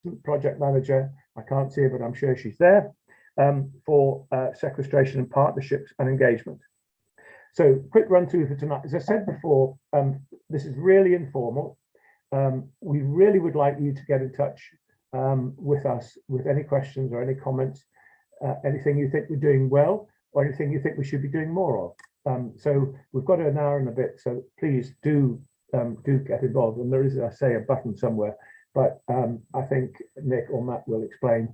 assistant project manager, I can't see her, but I'm sure she's there, for sequestration and partnerships and engagement. So quick run through for tonight. As I said before, this is really informal. We really would like you to get in touch with us with any questions or any comments, anything you think we're doing well or anything you think we should be doing more of. So we've got an hour and a bit, so please do get involved. And there is, I say, a button somewhere, but I think Nick or Matt will explain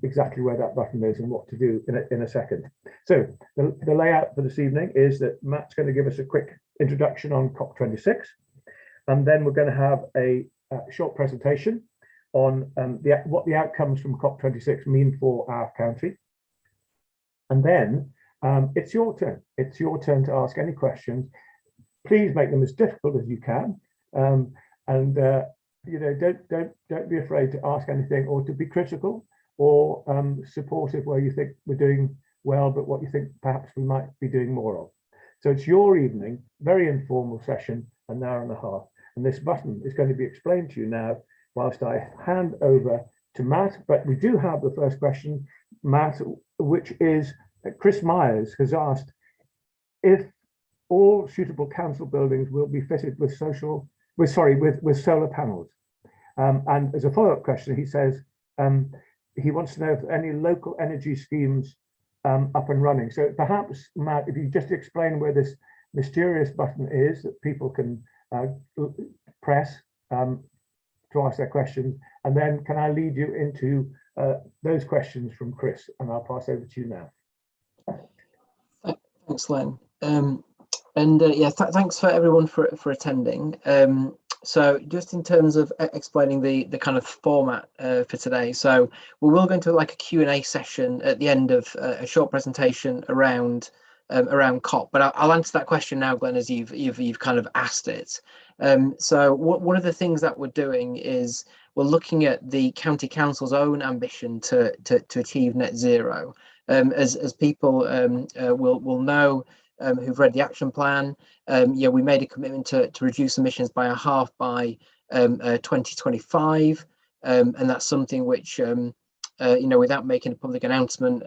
exactly where that button is and what to do in a second. So the layout for this evening is that Matt's going to give us a quick introduction on COP26, and then we're going to have a short presentation on what the outcomes from COP26 mean for our county. And then it's your turn. It's your turn to ask any questions. Please make them as difficult as you can, you know, don't be afraid to ask anything or to be critical or supportive where you think we're doing well, but what you think perhaps we might be doing more of. So it's your evening, very informal session, an hour and a half. And this button is going to be explained to you now whilst I hand over to Matt. But we do have the first question, Matt, which is Chris Myers has asked if all suitable council buildings will be fitted with with solar panels. And as a follow-up question, he says he wants to know if any local energy schemes up and running. So perhaps, Matt, if you just explain where this mysterious button is that people can press to ask their questions, and then can I lead you into those questions from Chris, and I'll pass over to you now. Thanks, Glenn. Yeah, thanks for everyone for attending. So just in terms of explaining the kind of format for today, so we will go into like a Q&A session at the end of a short presentation around COP, but I'll answer that question now, Glenn, as you've kind of asked it. So one of the things that we're doing is we're looking at the county council's own ambition to achieve net zero. As people will know, who've read the action plan, yeah, we made a commitment to reduce emissions by a half by 2025, and that's something which you know, without making a public announcement,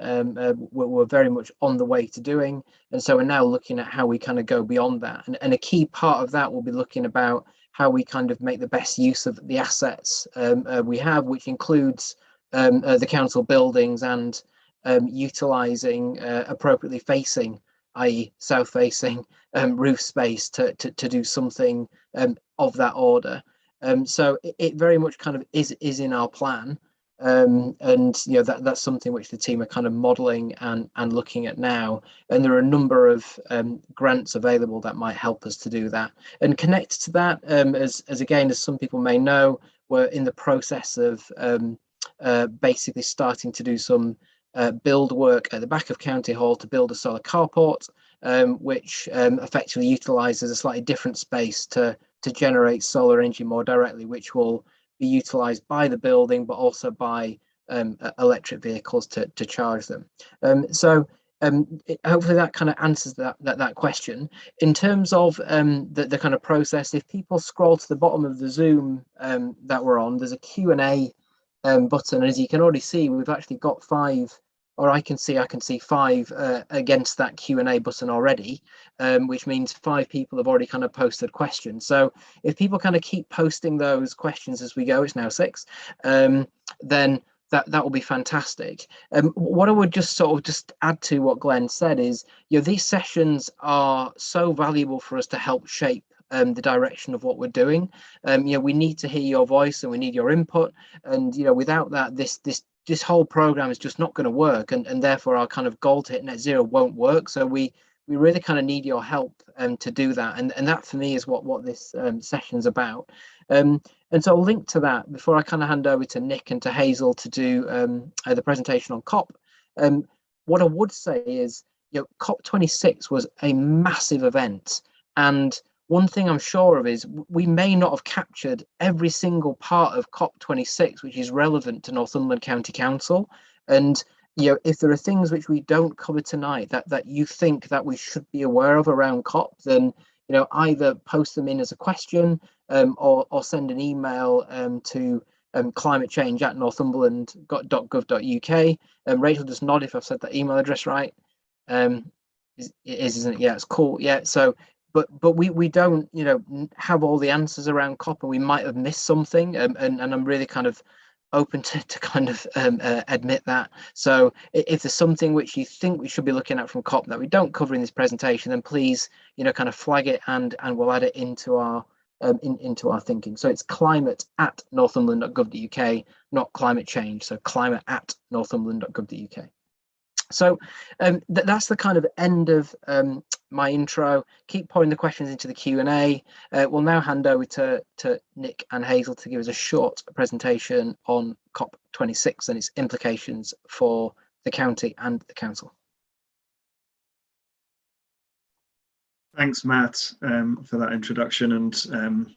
we're very much on the way to doing. And so we're now looking at how we kind of go beyond that, and a key part of that will be looking about how we kind of make the best use of the assets we have, which includes the council buildings and utilising appropriately facing, i.e. south-facing roof space to do something of that order. So it very much kind of is in our plan, and you know, that's something which the team are kind of modelling and looking at now. And there are a number of grants available that might help us to do that. And connected to that, as again, as some people may know, we're in the process of basically starting to do some build work at the back of County Hall to build a solar carport, which effectively utilises a slightly different space to generate solar energy more directly, which will be utilised by the building, but also by electric vehicles to charge them. So hopefully that kind of answers that question. In terms of the kind of process, if people scroll to the bottom of the Zoom that we're on, there's a Q&A button. As you can already see, we've actually got 5, or I can see 5 against that Q&A button already, which means 5 people have already kind of posted questions. So if people kind of keep posting those questions as we go, it's now 6, then that will be fantastic. What I would just add to what Glenn said is, you know, these sessions are so valuable for us to help shape the direction of what we're doing. You know, we need to hear your voice and we need your input, and you know, without that, this whole program is just not going to work, and therefore our kind of goal to hit net zero won't work. So we really kind of need your help to do that, and that for me is what this session's about. And so I'll link to that before I kind of hand over to Nick and to Hazel to do the presentation on COP. What I would say is, you know, COP26 was a massive event, and one thing I'm sure of is we may not have captured every single part of COP26 which is relevant to Northumberland County Council. And you know, if there are things which we don't cover tonight that you think that we should be aware of around COP, then you know, either post them in as a question or send an email to climatechange@northumberland.gov.uk. Rachel, just nod if I've said that email address right. It is, isn't it? Yeah, it's cool. Yeah. So, but we don't, you know, have all the answers around COP, and we might have missed something. And I'm really kind of open to kind of admit that. So if there's something which you think we should be looking at from COP that we don't cover in this presentation, then please, you know, kind of flag it, and we'll add it into our into our thinking. So it's climate@northumberland.gov.uk, not climate change. So climate@northumberland.gov.uk. So that's the kind of end of my intro. Keep pouring the questions into the Q&A. We'll now hand over to Nick and Hazel to give us a short presentation on COP26 and its implications for the county and the council. Thanks, Matt, for that introduction, and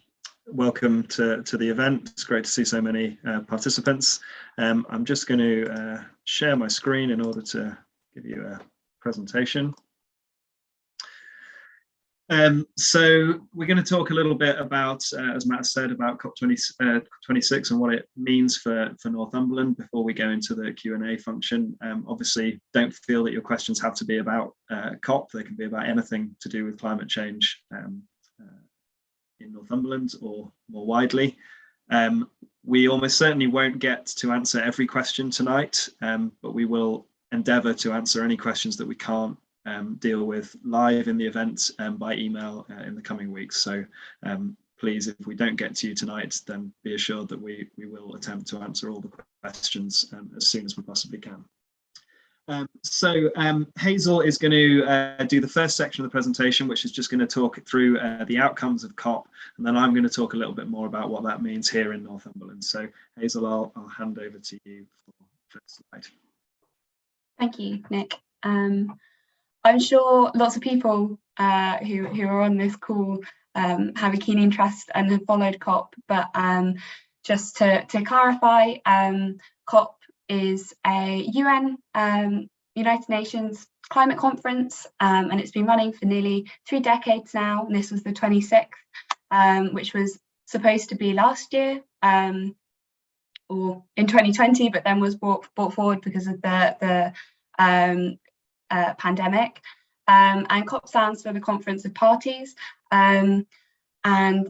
welcome to the event. It's great to see so many participants. I'm just going to share my screen in order to give you a presentation. So we're going to talk a little bit about, as Matt said, about COP26 and what it means for Northumberland before we go into the Q&A function. Obviously, don't feel that your questions have to be about COP. They can be about anything to do with climate change in Northumberland or more widely. We almost certainly won't get to answer every question tonight, but we will endeavour to answer any questions that we can't deal with live in the event by email in the coming weeks. So please, if we don't get to you tonight, then be assured that we will attempt to answer all the questions as soon as we possibly can. So Hazel is going to do the first section of the presentation, which is just going to talk through the outcomes of COP, and then I'm going to talk a little bit more about what that means here in Northumberland. So Hazel, I'll hand over to you for the first slide. Thank you, Nick. I'm sure lots of people who are on this call have a keen interest and have followed COP, but just to clarify, COP is a UN, United Nations climate conference, and it's been running for nearly 3 decades now, and this was the 26th, which was supposed to be last year, or in 2020, but then was brought forward because of the pandemic. And COP stands for the Conference of Parties, and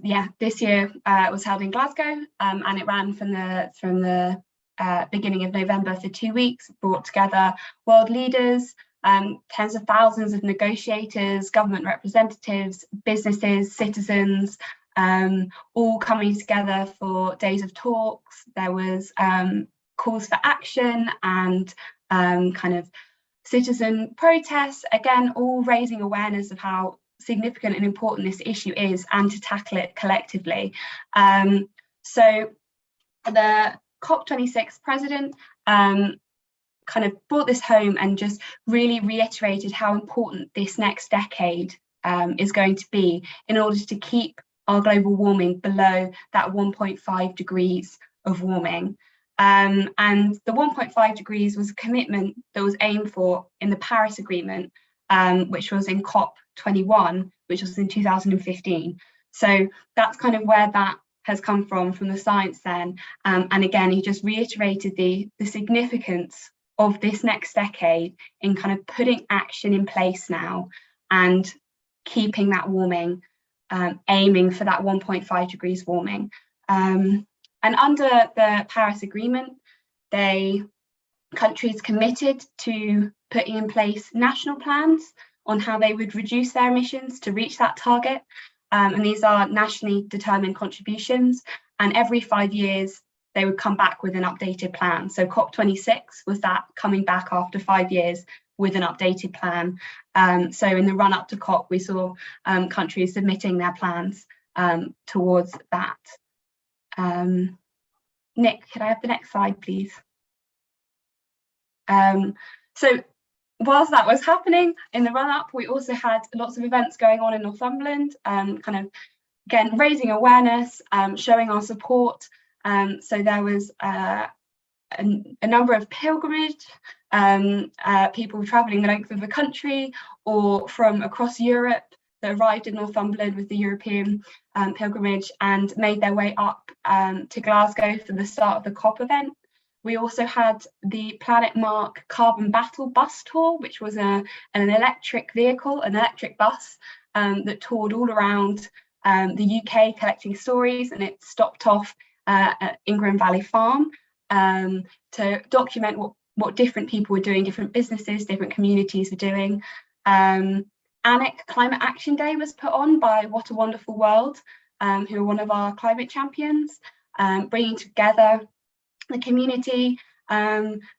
yeah, this year it was held in Glasgow, and it ran from the beginning of November for 2 weeks. Brought together world leaders, tens of thousands of negotiators, government representatives, businesses, citizens, all coming together for days of talks. There was calls for action and kind of citizen protests, again, all raising awareness of how significant and important this issue is and to tackle it collectively. So the COP26 president kind of brought this home and just really reiterated how important this next decade is going to be in order to keep our global warming below that 1.5 degrees of warming. And the 1.5 degrees was a commitment that was aimed for in the Paris Agreement, which was in COP21, which was in 2015. So that's kind of where that has come from the science then. And again, he just reiterated the significance of this next decade in kind of putting action in place now and keeping that warming, aiming for that 1.5 degrees warming. And under the Paris Agreement, countries committed to putting in place national plans on how they would reduce their emissions to reach that target. And these are nationally determined contributions. And every 5 years, they would come back with an updated plan. So COP26 was that, coming back after 5 years with an updated plan. So in the run up to COP, we saw countries submitting their plans towards that. Nick, could I have the next slide, please? So whilst that was happening in the run-up, we also had lots of events going on in Northumberland, kind of, again, raising awareness, showing our support. So there was a number of pilgrimage, people travelling the length of the country or from across Europe. that arrived in Northumberland with the European pilgrimage and made their way up to Glasgow for the start of the COP event. We also had the Planet Mark Carbon Battle Bus Tour, which was an electric vehicle, an electric bus that toured all around the UK collecting stories, and it stopped off at Ingram Valley Farm to document what different people were doing, different businesses, different communities were doing. ANIC Climate Action Day was put on by What a Wonderful World, who are one of our climate champions, bringing together the community,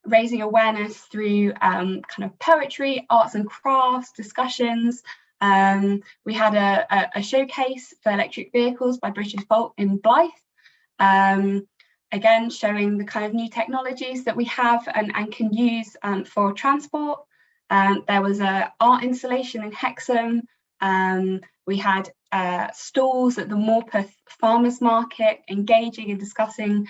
raising awareness through kind of poetry, arts and crafts, discussions. We had a showcase for electric vehicles by British Volt in Blyth, again showing the kind of new technologies that we have and can use for transport. There was an art installation in Hexham. We had stalls at the Morpeth Farmers Market, engaging and discussing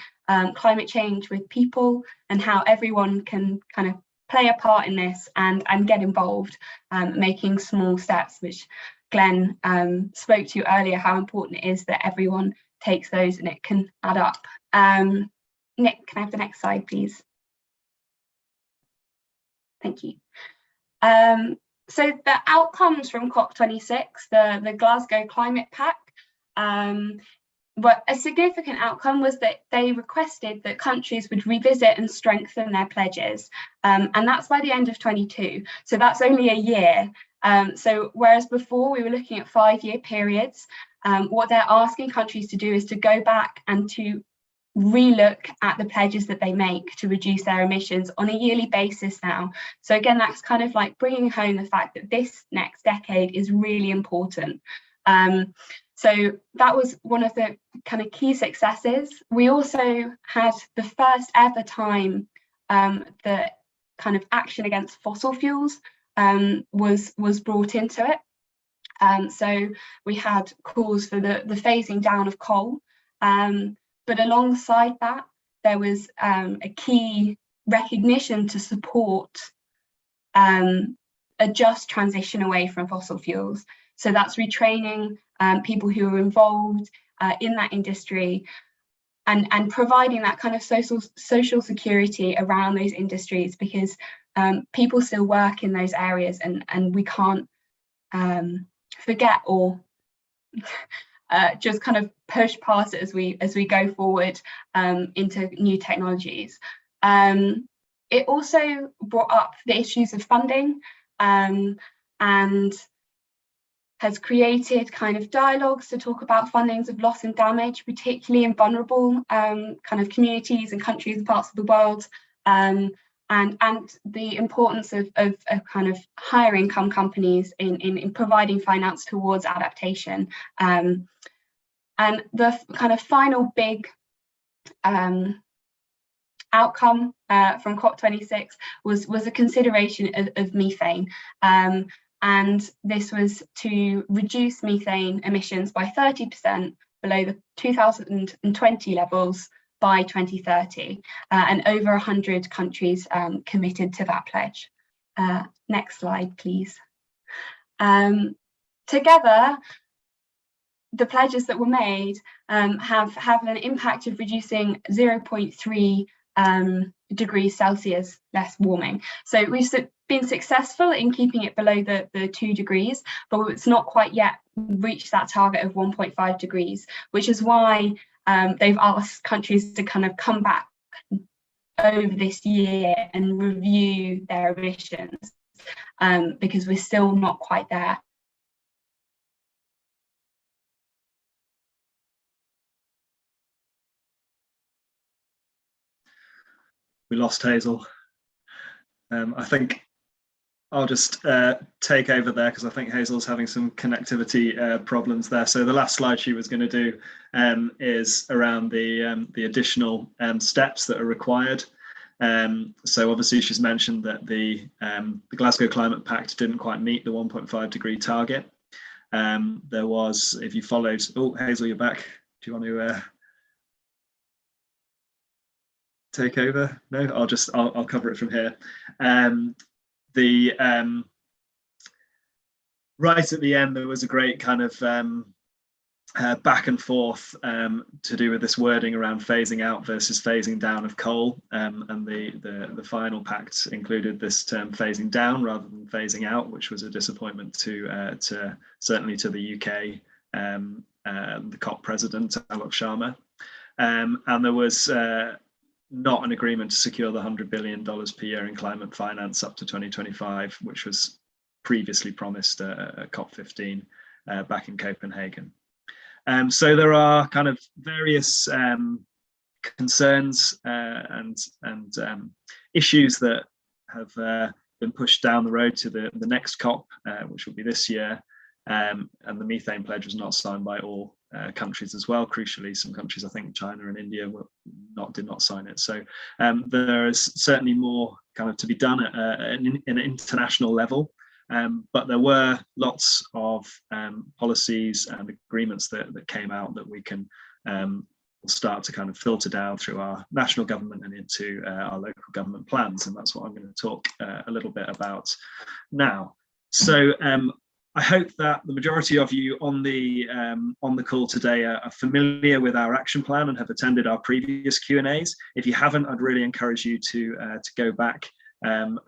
climate change with people and how everyone can kind of play a part in this and get involved, making small steps, which Glenn spoke to earlier, how important it is that everyone takes those and it can add up. Nick, can I have the next slide, please? Thank you. So the outcomes from COP26, the Glasgow Climate Pact, but a significant outcome was that they requested that countries would revisit and strengthen their pledges, and that's by the end of 22. So that's only a year. So whereas before we were looking at 5-year periods, what they're asking countries to do is to go back and to relook at the pledges that they make to reduce their emissions on a yearly basis now. So again, that's kind of like bringing home the fact that this next decade is really important. So that was one of the kind of key successes. We also had the first ever time that kind of action against fossil fuels was brought into it. So we had calls for the phasing down of coal. But alongside that, there was a key recognition to support a just transition away from fossil fuels. So that's retraining people who are involved in that industry and providing that kind of social security around those industries, because people still work in those areas and we can't forget or just kind of push past it as we go forward into new technologies. It also brought up the issues of funding and has created kind of dialogues to talk about fundings of loss and damage, particularly in vulnerable kind of communities and countries and parts of the world, and the importance of kind of higher income companies in providing finance towards adaptation. And the kind of final big outcome from COP26 was a consideration of methane. And this was to reduce methane emissions by 30% below the 2020 levels by 2030, and over 100 countries committed to that pledge. Next slide, please. Together, the pledges that were made have an impact of reducing 0.3 degrees Celsius less warming. So we've been successful in keeping it below the 2 degrees, but it's not quite yet reached that target of 1.5 degrees, which is why they've asked countries to kind of come back over this year and review their emissions, because we're still not quite there. We lost Hazel. I think I'll just take over there because I think Hazel's having some connectivity problems there. So the last slide she was going to do is around the additional steps that are required. So obviously she's mentioned that the Glasgow Climate Pact didn't quite meet the 1.5 degree target. There was, if you followed, oh, Hazel, you're back. Do you want to take over? No, I'll cover it from here. right at the end, there was a great kind of back and forth to do with this wording around phasing out versus phasing down of coal, and the final pact included this term phasing down rather than phasing out, which was a disappointment to certainly to the UK, the COP president Alok Sharma, and there was not an agreement to secure the $100 billion per year in climate finance up to 2025, which was previously promised at COP15 back in Copenhagen. So there are kind of various concerns and issues that have been pushed down the road to the next COP, which will be this year. And the Methane Pledge was not signed by all countries as well. Crucially, some countries, I think China and India, did not sign it. So there is certainly more kind of to be done at an international level. But there were lots of policies and agreements that came out that we can start to kind of filter down through our national government and into our local government plans. And that's what I'm going to talk a little bit about now. So I hope that the majority of you on the call today are familiar with our action plan and have attended our previous Q&As. If you haven't, I'd really encourage you to go back and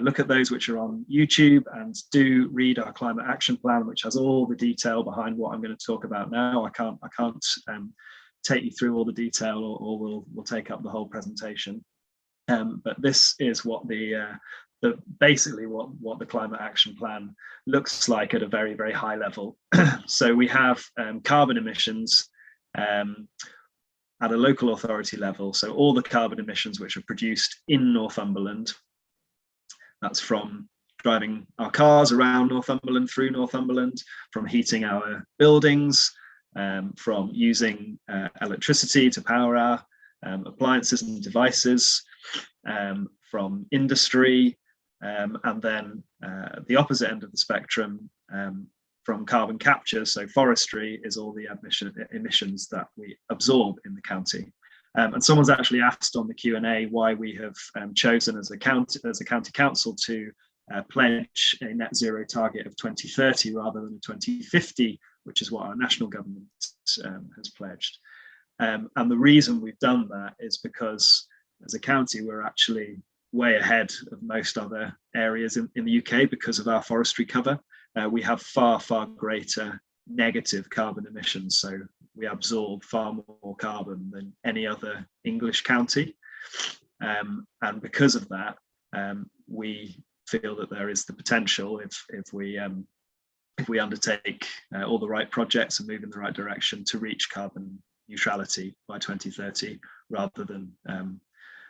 look at those which are on YouTube, and do read our climate action plan, which has all the detail behind what I'm going to talk about now. I can't take you through all the detail, or we'll take up the whole presentation. But this is what basically what the climate action plan looks like at a very, very high level. So we have carbon emissions at a local authority level. So all the carbon emissions which are produced in Northumberland, that's from driving our cars around Northumberland, through Northumberland, from heating our buildings, from using electricity to power our appliances and devices, from industry, and then the opposite end of the spectrum, from carbon capture. So forestry is all the emissions that we absorb in the county. And someone's actually asked on the Q&A why we have chosen as a county council to pledge a net zero target of 2030 rather than a 2050, which is what our national government has pledged. And the reason we've done that is because as a county, we're actually way ahead of most other areas in the UK because of our forestry cover. We have far, far greater negative carbon emissions. So we absorb far more carbon than any other English county. And because of that, we feel that there is the potential, if we undertake all the right projects and move in the right direction, to reach carbon neutrality by 2030, rather than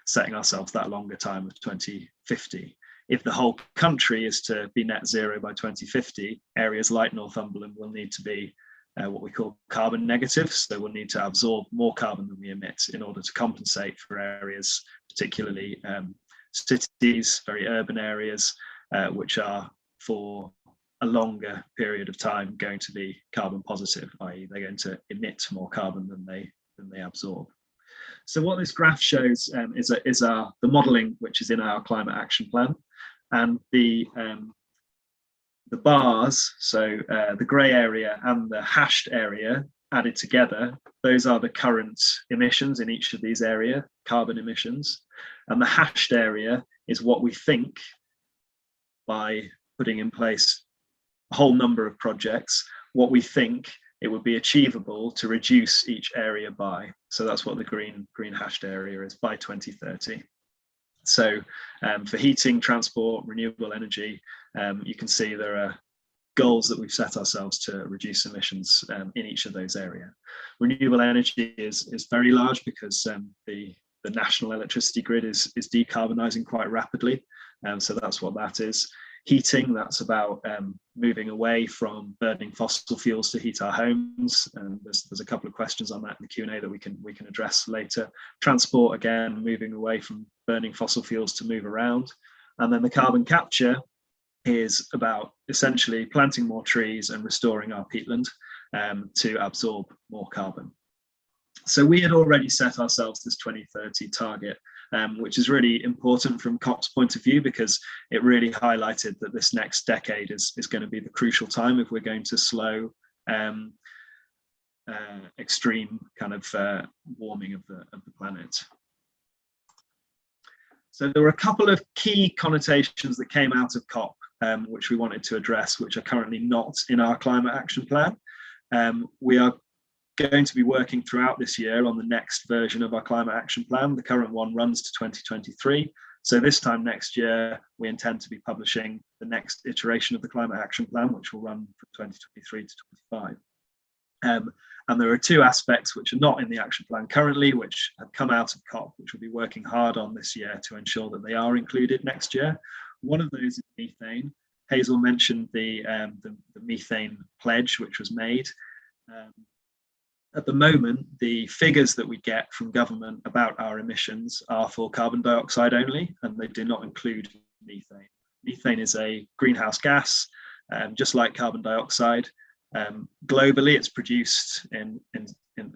setting ourselves that longer time of 2050. If the whole country is to be net zero by 2050, areas like Northumberland will need to be what we call carbon negative. So we'll need to absorb more carbon than we emit in order to compensate for areas, particularly cities, very urban areas, which are for a longer period of time going to be carbon positive, i.e. they're going to emit more carbon than they absorb. So what this graph shows is the modelling which is in our climate action plan, and the bars, so the grey area and the hashed area added together, those are the current emissions in each of these areas, carbon emissions, and the hashed area is what we think, by putting in place a whole number of projects, what we think it would be achievable to reduce each area by. So that's what the green hashed area is by 2030. So for heating, transport, renewable energy, you can see there are goals that we've set ourselves to reduce emissions in each of those areas. Renewable energy is very large because the national electricity grid is decarbonising quite rapidly. So that's what that is. Heating, that's about moving away from burning fossil fuels to heat our homes. And there's a couple of questions on that in the Q&A that we can address later. Transport, again, moving away from burning fossil fuels to move around. And then the carbon capture is about essentially planting more trees and restoring our peatland to absorb more carbon. So we had already set ourselves this 2030 target which is really important from COP's point of view, because it really highlighted that this next decade is going to be the crucial time if we're going to slow extreme kind of warming of the planet. So there were a couple of key connotations that came out of COP, which we wanted to address, which are currently not in our climate action plan. We are going to be working throughout this year on the next version of our climate action plan. The current one runs to 2023. So this time next year, we intend to be publishing the next iteration of the climate action plan, which will run from 2023 to 25. And there are two aspects which are not in the action plan currently, which have come out of COP, which we'll be working hard on this year to ensure that they are included next year. One of those is methane. Hazel mentioned the Methane Pledge, which was made. At the moment, the figures that we get from government about our emissions are for carbon dioxide only, and they do not include methane. Methane is a greenhouse gas, just like carbon dioxide. Globally, it's produced in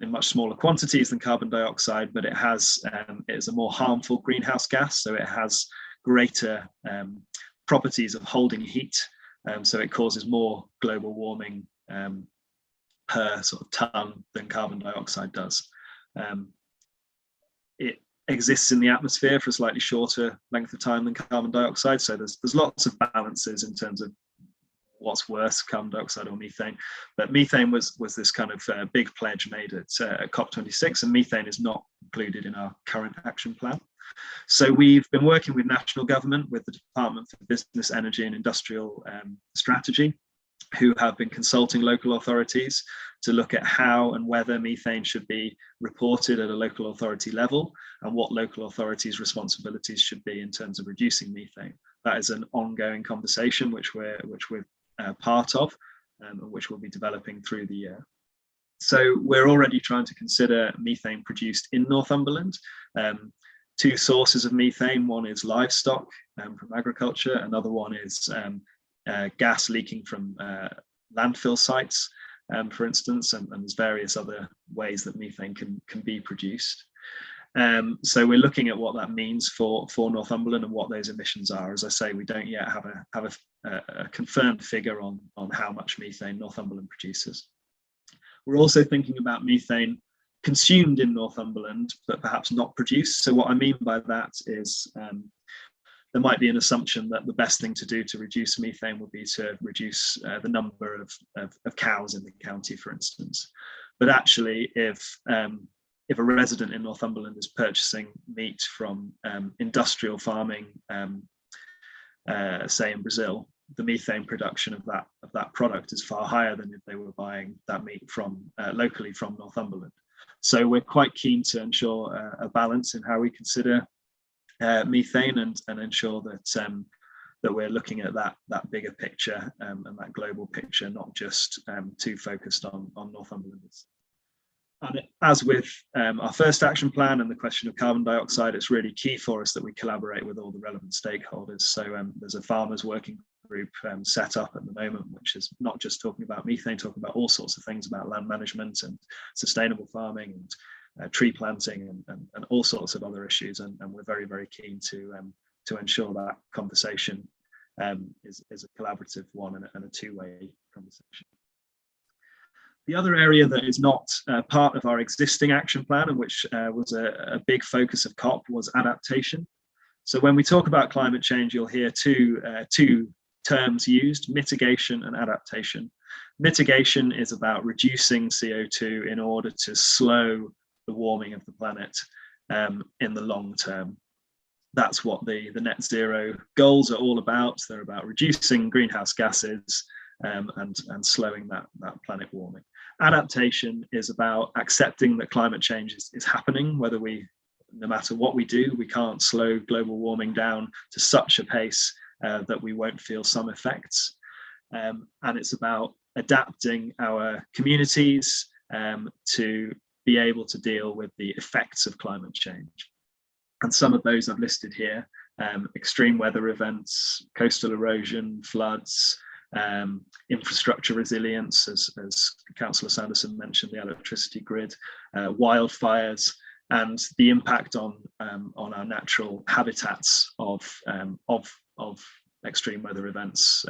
much smaller quantities than carbon dioxide, but it is a more harmful greenhouse gas, so it has greater properties of holding heat, so it causes more global warming per sort of ton than carbon dioxide does. It exists in the atmosphere for a slightly shorter length of time than carbon dioxide, so there's lots of balances in terms of what's worse, carbon dioxide or methane. But methane was this kind of big pledge made at COP26, and methane is not included in our current action plan. So we've been working with national government, with the Department for Business, Energy and Industrial Strategy, who have been consulting local authorities to look at how and whether methane should be reported at a local authority level, and what local authorities' responsibilities should be in terms of reducing methane. That is an ongoing conversation which we're part of, and which we'll be developing through the year. So we're already trying to consider methane produced in Northumberland. Two sources of methane: one is livestock from agriculture, another one is gas leaking from landfill sites, for instance, and there's various other ways that methane can be produced. So we're looking at what that means for Northumberland and what those emissions are. As I say, we don't yet have a confirmed figure on how much methane Northumberland produces. We're also thinking about methane consumed in Northumberland, but perhaps not produced. So what I mean by that is there might be an assumption that the best thing to do to reduce methane would be to reduce the number of cows in the county, for instance. But actually, if a resident in Northumberland is purchasing meat from industrial farming, say in Brazil, the methane production of that product is far higher than if they were buying that meat from locally from Northumberland. So we're quite keen to ensure a balance in how we consider methane and ensure that we're looking at that bigger picture and that global picture, not just too focused on Northumberland. And as with our first action plan and the question of carbon dioxide, it's really key for us that we collaborate with all the relevant stakeholders. So there's a farmers working group set up at the moment, which is not just talking about methane, talking about all sorts of things about land management and sustainable farming and tree planting and all sorts of other issues. And we're very, very keen to ensure that conversation is a collaborative one and a two-way conversation. The other area that is not part of our existing action plan, and which was a big focus of COP, was adaptation. So when we talk about climate change, you'll hear two terms used: mitigation and adaptation. Mitigation is about reducing CO2 in order to slow the warming of the planet in the long term. That's what the net zero goals are all about. They're about reducing greenhouse gases and slowing that planet warming. Adaptation is about accepting that climate change is happening, no matter what we do, we can't slow global warming down to such a pace that we won't feel some effects. And it's about adapting our communities to be able to deal with the effects of climate change. And some of those I've listed here: extreme weather events, coastal erosion, floods, infrastructure resilience, as Councillor Sanderson mentioned, the electricity grid, wildfires, and the impact on our natural habitats of extreme weather events,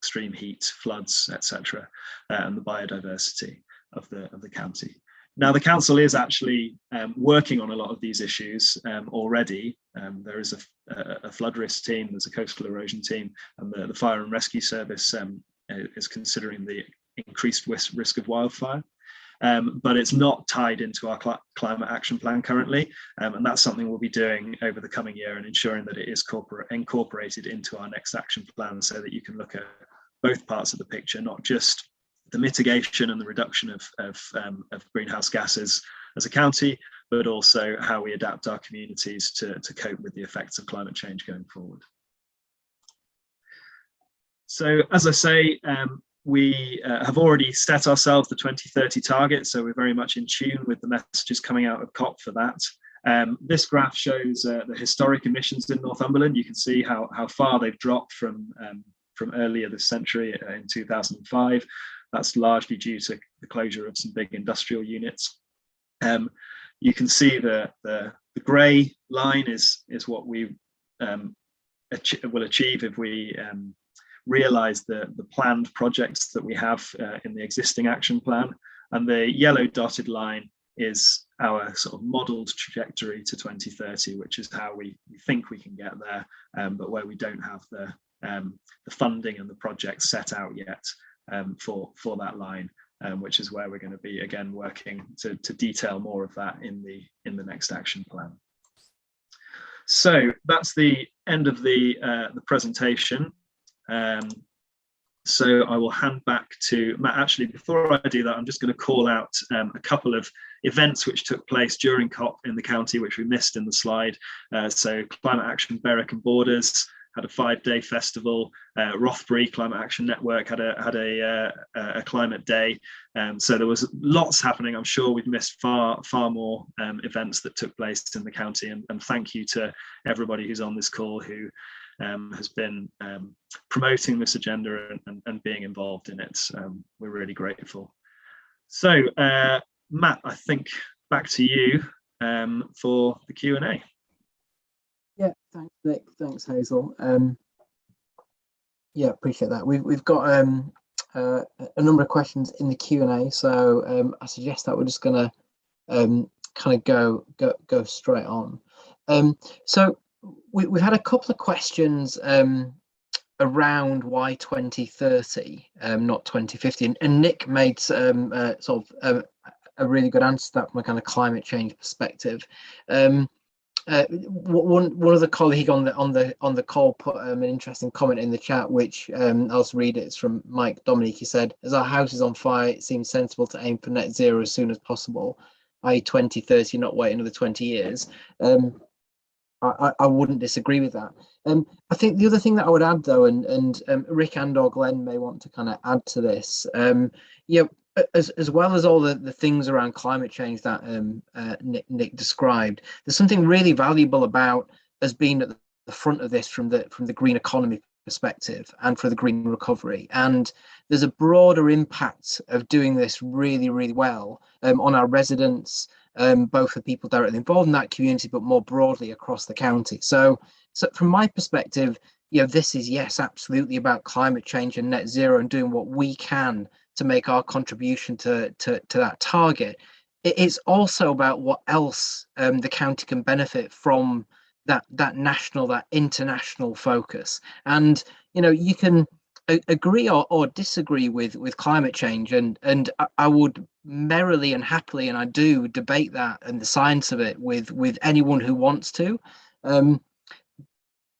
extreme heat, floods, etc., and the biodiversity of the county. Now, the council is actually working on a lot of these issues already. There is a flood risk team, there's a coastal erosion team, and the fire and rescue service is considering the increased risk of wildfire. But it's not tied into our climate action plan currently, and that's something we'll be doing over the coming year and ensuring that it is incorporated into our next action plan, so that you can look at both parts of the picture, not just the mitigation and the reduction of greenhouse gases as a county, but also how we adapt our communities to cope with the effects of climate change going forward. So, as I say, we have already set ourselves the 2030 target, so we're very much in tune with the messages coming out of COP for that. This graph shows the historic emissions in Northumberland. You can see how far they've dropped from earlier this century in 2005. That's largely due to the closure of some big industrial units. You can see the grey line is what we will achieve if we realise the planned projects that we have in the existing action plan, and the yellow dotted line is our sort of modelled trajectory to 2030, which is how we think we can get there, but where we don't have the funding and the projects set out yet for that line, which is where we're going to be again working to detail more of that in the next action plan. So that's the end of the presentation. So I will hand back to Matt. Actually, before I do that, I'm just going to call out a couple of events which took place during COP in the county, which we missed in the slide. So Climate Action Berwick and Borders had a 5-day festival. Rothbury Climate Action Network had a climate day. So there was lots happening. I'm sure we've missed far more events that took place in the county. And thank you to everybody who's on this call who has been promoting this agenda and being involved in it. We're really grateful. So Matt, I think back to you for the Q&A. Yeah, thanks Nick, thanks Hazel. Yeah, appreciate that. We've got a number of questions in the Q&A, so I suggest that we're just gonna kind of go straight on. So we've had a couple of questions around why 2030, not 2050, and Nick made sort of a really good answer to that from a kind of climate change perspective. One of the colleague on the call put an interesting comment in the chat, which I'll read it. It's from Mike Dominique. He said, "As our house is on fire, it seems sensible to aim for net zero as soon as possible, i.e. 2030, not wait another 20 years." I wouldn't disagree with that. I think the other thing that I would add, though, and Rick and/or Glenn may want to kind of add to this, you know, as well as all the things around climate change that Nick described, there's something really valuable about us being at the front of this from the green economy perspective and for the green recovery. And there's a broader impact of doing this really, really well on our residents, both for people directly involved in that community, but more broadly across the county. So from my perspective, you know, this is, yes, absolutely about climate change and net zero and doing what we can to make our contribution to that target. It's also about what else the county can benefit from that national, that international focus. And, you know, you can agree or disagree with climate change, and I would merrily and happily, and I do, debate that and the science of it with anyone who wants to.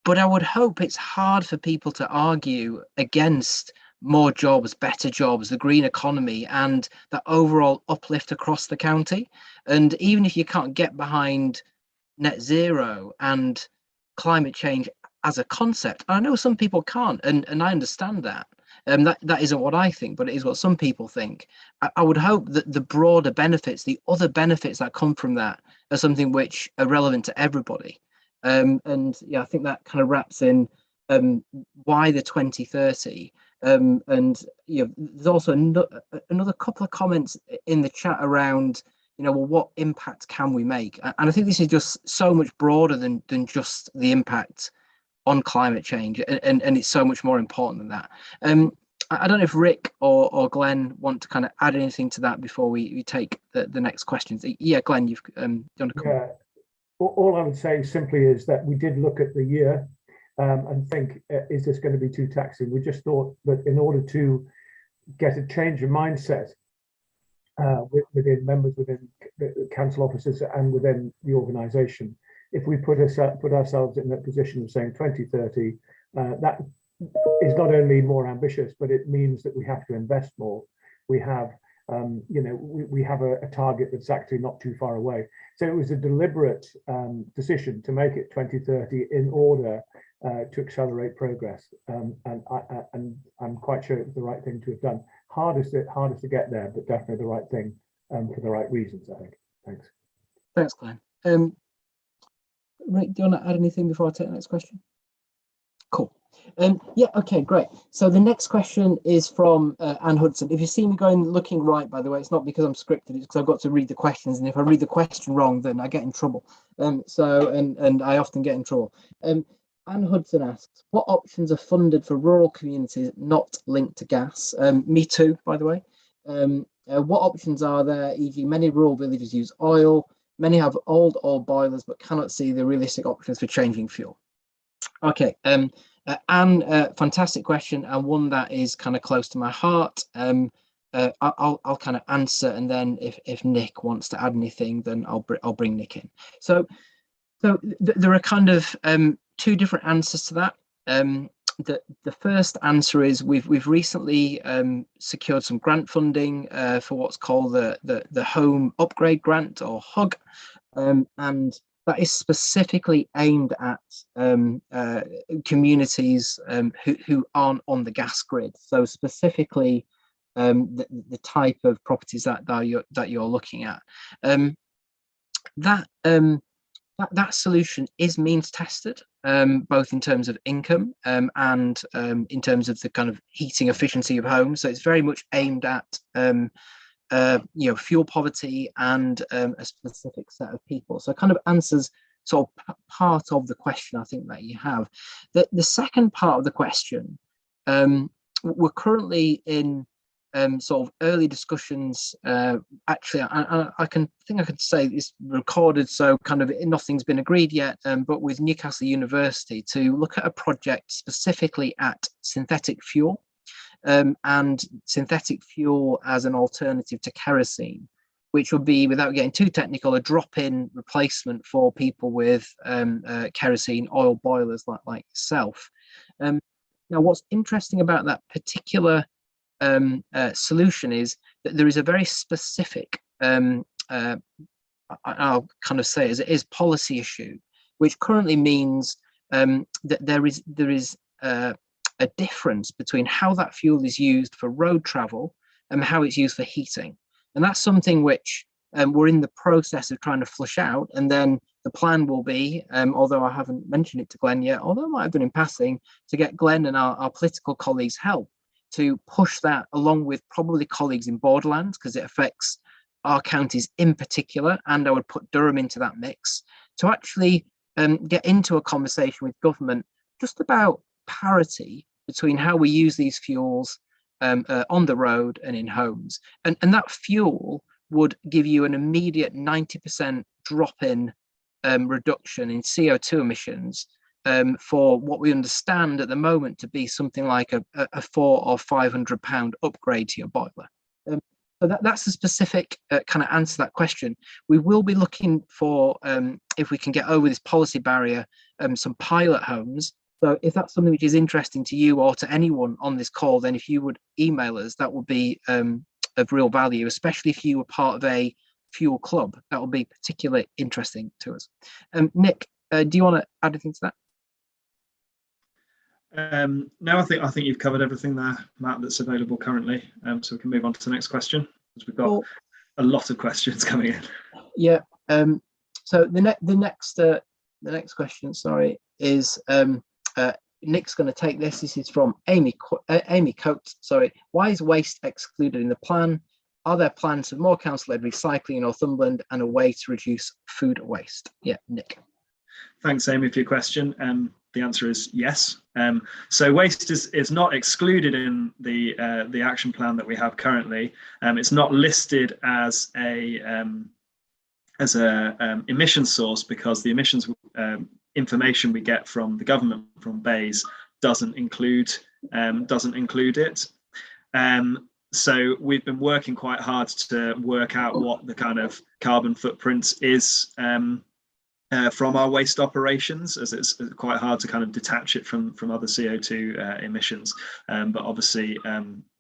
But I would hope it's hard for people to argue against more jobs, better jobs, the green economy, and the overall uplift across the county. And even if you can't get behind net zero and climate change as a concept, I know some people can't, and I understand that. That isn't what I think, but it is what some people think. I would hope that the broader benefits, the other benefits that come from that, are something which are relevant to everybody. And yeah, I think that kind of wraps in why the 2030. And you know, there's also another couple of comments in the chat around, you well, what impact can we make? And I think this is just so much broader than just the impact on climate change, and it's so much more important than that. I don't know if Rick or Glenn want to kind of add anything to that before we take the next questions. Yeah, Glenn, you want to come? Yeah, all I would say simply is that we did look at the year and think, is this going to be too taxing? We just thought that in order to get a change of mindset within members, within the council officers and within the organisation, if we put ourselves in that position of saying 2030, that is not only more ambitious, but it means that we have to invest more. We have, we have a target that's actually not too far away. So it was a deliberate decision to make it 2030 in order to accelerate progress. And I'm quite sure it was the right thing to have done. Hardest to get there, but definitely the right thing for the right reasons, I think. Thanks. Thanks, Glenn. Rick, do you want to add anything before I take the next question? Cool. Yeah, okay, great. So the next question is from Anne Hudson. If you see me looking right, by the way, it's not because I'm scripted, it's because I've got to read the questions, and if I read the question wrong, then I get in trouble. And I often get in trouble. Anne Hudson asks, what options are funded for rural communities not linked to gas? Me too, by the way. What options are there? E.g., many rural villages use oil. Many have old oil boilers, but cannot see the realistic options for changing fuel. Okay, Anne, fantastic question, and one that is kind of close to my heart. I'll kind of answer, and then if Nick wants to add anything, then I'll bring Nick in. So there are kind of two different answers to that. The first answer is we've recently secured some grant funding for what's called the Home Upgrade Grant, or HUG, and that is specifically aimed at communities who aren't on the gas grid. So specifically the type of properties that you're looking at. That solution is means tested, both in terms of income and in terms of the kind of heating efficiency of homes. So it's very much aimed at fuel poverty and a specific set of people. So it kind of answers sort of part of the question, I think, that you have. The second part of the question, we're currently in sort of early discussions. Actually, I can say it's recorded, so kind of nothing's been agreed yet, but with Newcastle University to look at a project specifically at synthetic fuel, and synthetic fuel as an alternative to kerosene, which would be, without getting too technical, a drop-in replacement for people with kerosene oil boilers like yourself. Now, what's interesting about that particular solution is that there is a very specific, I'll kind of say as it is, policy issue, which currently means that there is a difference between how that fuel is used for road travel and how it's used for heating. And that's something which we're in the process of trying to flush out. And then the plan will be, although I haven't mentioned it to Glenn yet, although I might have done in passing, to get Glenn and our political colleagues' help to push that, along with probably colleagues in Borderlands, because it affects our counties in particular, and I would put Durham into that mix, to actually get into a conversation with government just about parity between how we use these fuels on the road and in homes. And that fuel would give you an immediate 90% drop-in reduction in CO2 emissions for what we understand at the moment to be something like a £400 or £500 upgrade to your boiler. So that's a specific kind of answer to that question. We will be looking for, if we can get over this policy barrier, some pilot homes. So if that's something which is interesting to you or to anyone on this call, then if you would email us, that would be of real value, especially if you were part of a fuel club. That would be particularly interesting to us. Nick, do you want to add anything to that? No, I think you've covered everything there, Matt, that's available currently. So we can move on to the next question, because we've got a lot of questions coming in. Yeah. So the next question, sorry, is Nick's going to take this. This is from Amy Coates. Sorry. Why is waste excluded in the plan? Are there plans for more council-led recycling in Northumberland and a way to reduce food waste? Yeah, Nick. Thanks, Amy, for your question. The answer is yes. So waste is not excluded in the action plan that we have currently. It's not listed as a emission source because the emissions information we get from the government, from BEIS, doesn't include it. So we've been working quite hard to work out what the kind of carbon footprint is from our waste operations, as it's quite hard to kind of detach it from other CO2 emissions. But obviously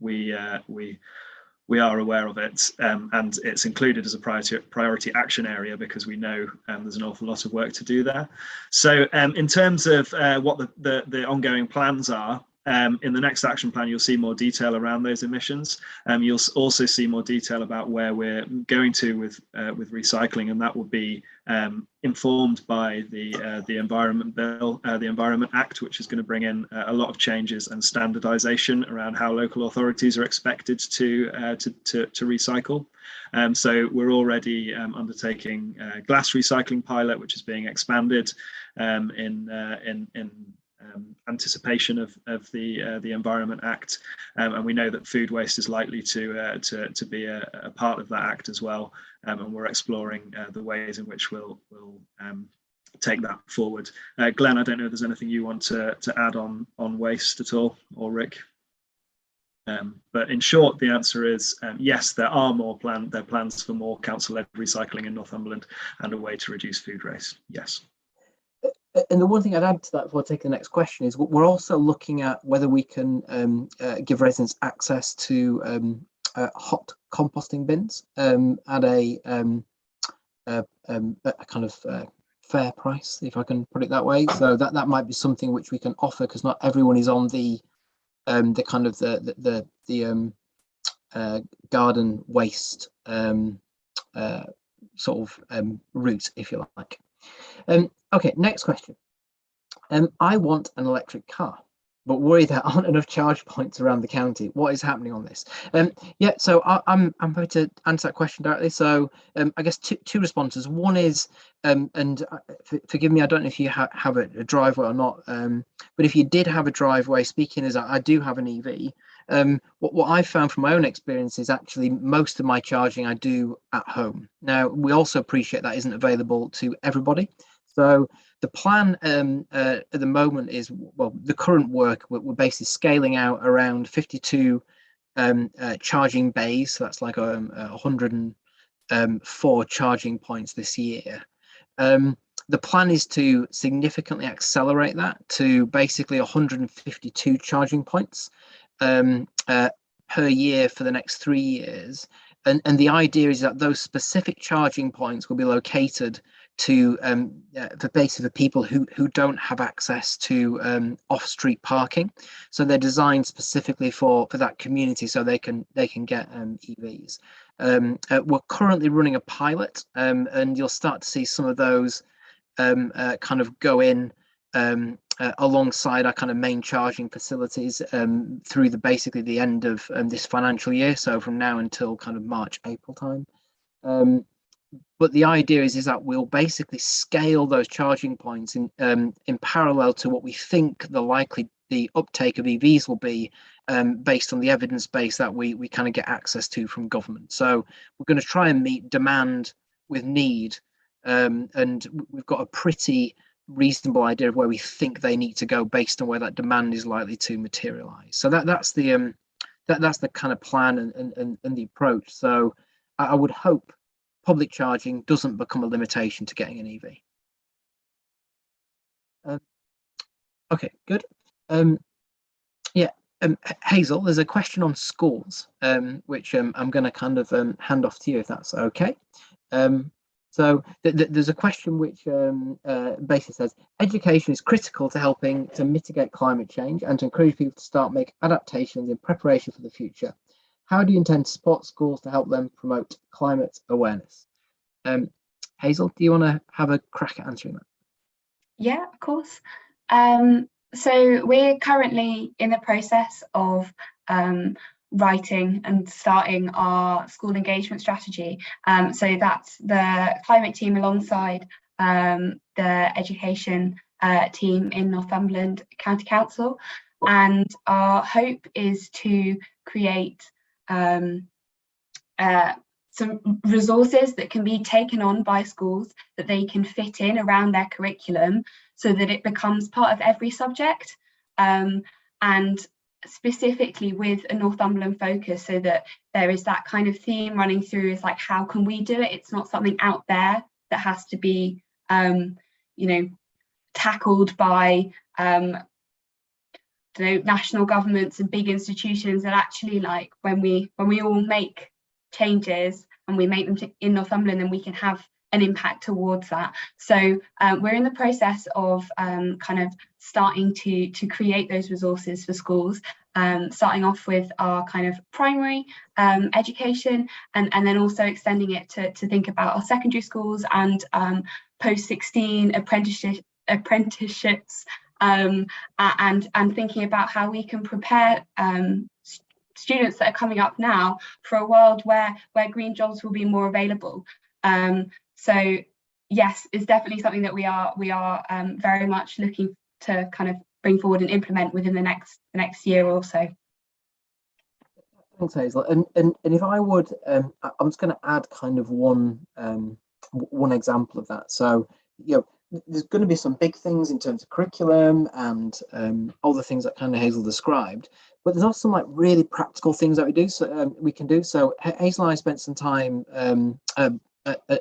we are aware of it, and it's included as a priority action area because we know there's an awful lot of work to do there. So in terms of what the ongoing plans are, in the next action plan, you'll see more detail around those emissions. You'll also see more detail about where we're going to with recycling, and that will be informed by the Environment Bill, the Environment Act, which is going to bring in a lot of changes and standardisation around how local authorities are expected to recycle. So we're already undertaking a glass recycling pilot, which is being expanded in anticipation of the Environment Act, and we know that food waste is likely to be a part of that act as well, and we're exploring the ways in which we'll take that forward. Glenn, I don't know if there's anything you want to add on waste at all, or Rick. But in short, the answer is yes, there are plans for more council-led recycling in Northumberland and a way to reduce food waste. Yes. And the one thing I'd add to that before I take the next question is we're also looking at whether we can give residents access to hot composting bins at a kind of fair price, if I can put it that way. So that might be something which we can offer, because not everyone is on the kind of the garden waste sort of route, if you like. Okay, next question. I want an electric car, but worry there aren't enough charge points around the county. What is happening on this? Yeah, so I'm happy to answer that question directly. So I guess two responses. One is, and forgive me, I don't know if you have a driveway or not, but if you did have a driveway, speaking as I do have an EV, what I've found from my own experience is actually most of my charging I do at home. Now, we also appreciate that isn't available to everybody. So the plan at the moment is, well, the current work, we're basically scaling out around 52 charging bays. So that's like 104 charging points this year. The plan is to significantly accelerate that to basically 152 charging points per year for the next 3 years. And the idea is that those specific charging points will be located to for basically people who don't have access to off-street parking. So they're designed specifically for that community, so they can get EVs. We're currently running a pilot, and you'll start to see some of those kind of go in alongside our kind of main charging facilities through basically the end of this financial year, so from now until kind of March, April time. But the idea is that we'll basically scale those charging points in parallel to what we think the uptake of EVs will be, based on the evidence base that we kind of get access to from government. So we're going to try and meet demand with need, and we've got a pretty reasonable idea of where we think they need to go based on where that demand is likely to materialize. So that's the kind of plan and the approach. So I would hope public charging doesn't become a limitation to getting an EV. Okay, good. Hazel, there's a question on schools, which I'm going to kind of hand off to you, if that's okay. So there's a question which basically says, education is critical to helping to mitigate climate change and to encourage people to start make adaptations in preparation for the future. How do you intend to support schools to help them promote climate awareness? Hazel, do you want to have a crack at answering that? Yeah, of course. So we're currently in the process of writing and starting our school engagement strategy. So that's the climate team alongside the education team in Northumberland County Council. And our hope is to create some resources that can be taken on by schools, that they can fit in around their curriculum so that it becomes part of every subject, and specifically with a Northumberland focus, so that there is that kind of theme running through, is like, how can we do it? It's not something out there that has to be tackled by national governments and big institutions. That actually, like, when we all make changes and we make them in Northumberland, then we can have an impact towards that. So we're in the process of kind of starting to create those resources for schools, starting off with our kind of primary education, and then also extending it to think about our secondary schools and post-16 apprenticeships, and thinking about how we can prepare students that are coming up now for a world where green jobs will be more available. So yes, it's definitely something that we are very much looking to kind of bring forward and implement within the next year or so. Thanks, Hazel. And if I would, I'm just going to add kind of one example of that. So there's going to be some big things in terms of curriculum and all the things that kind of Hazel described, but there's also some like really practical things that we do. So we can do. So Hazel and I spent some time at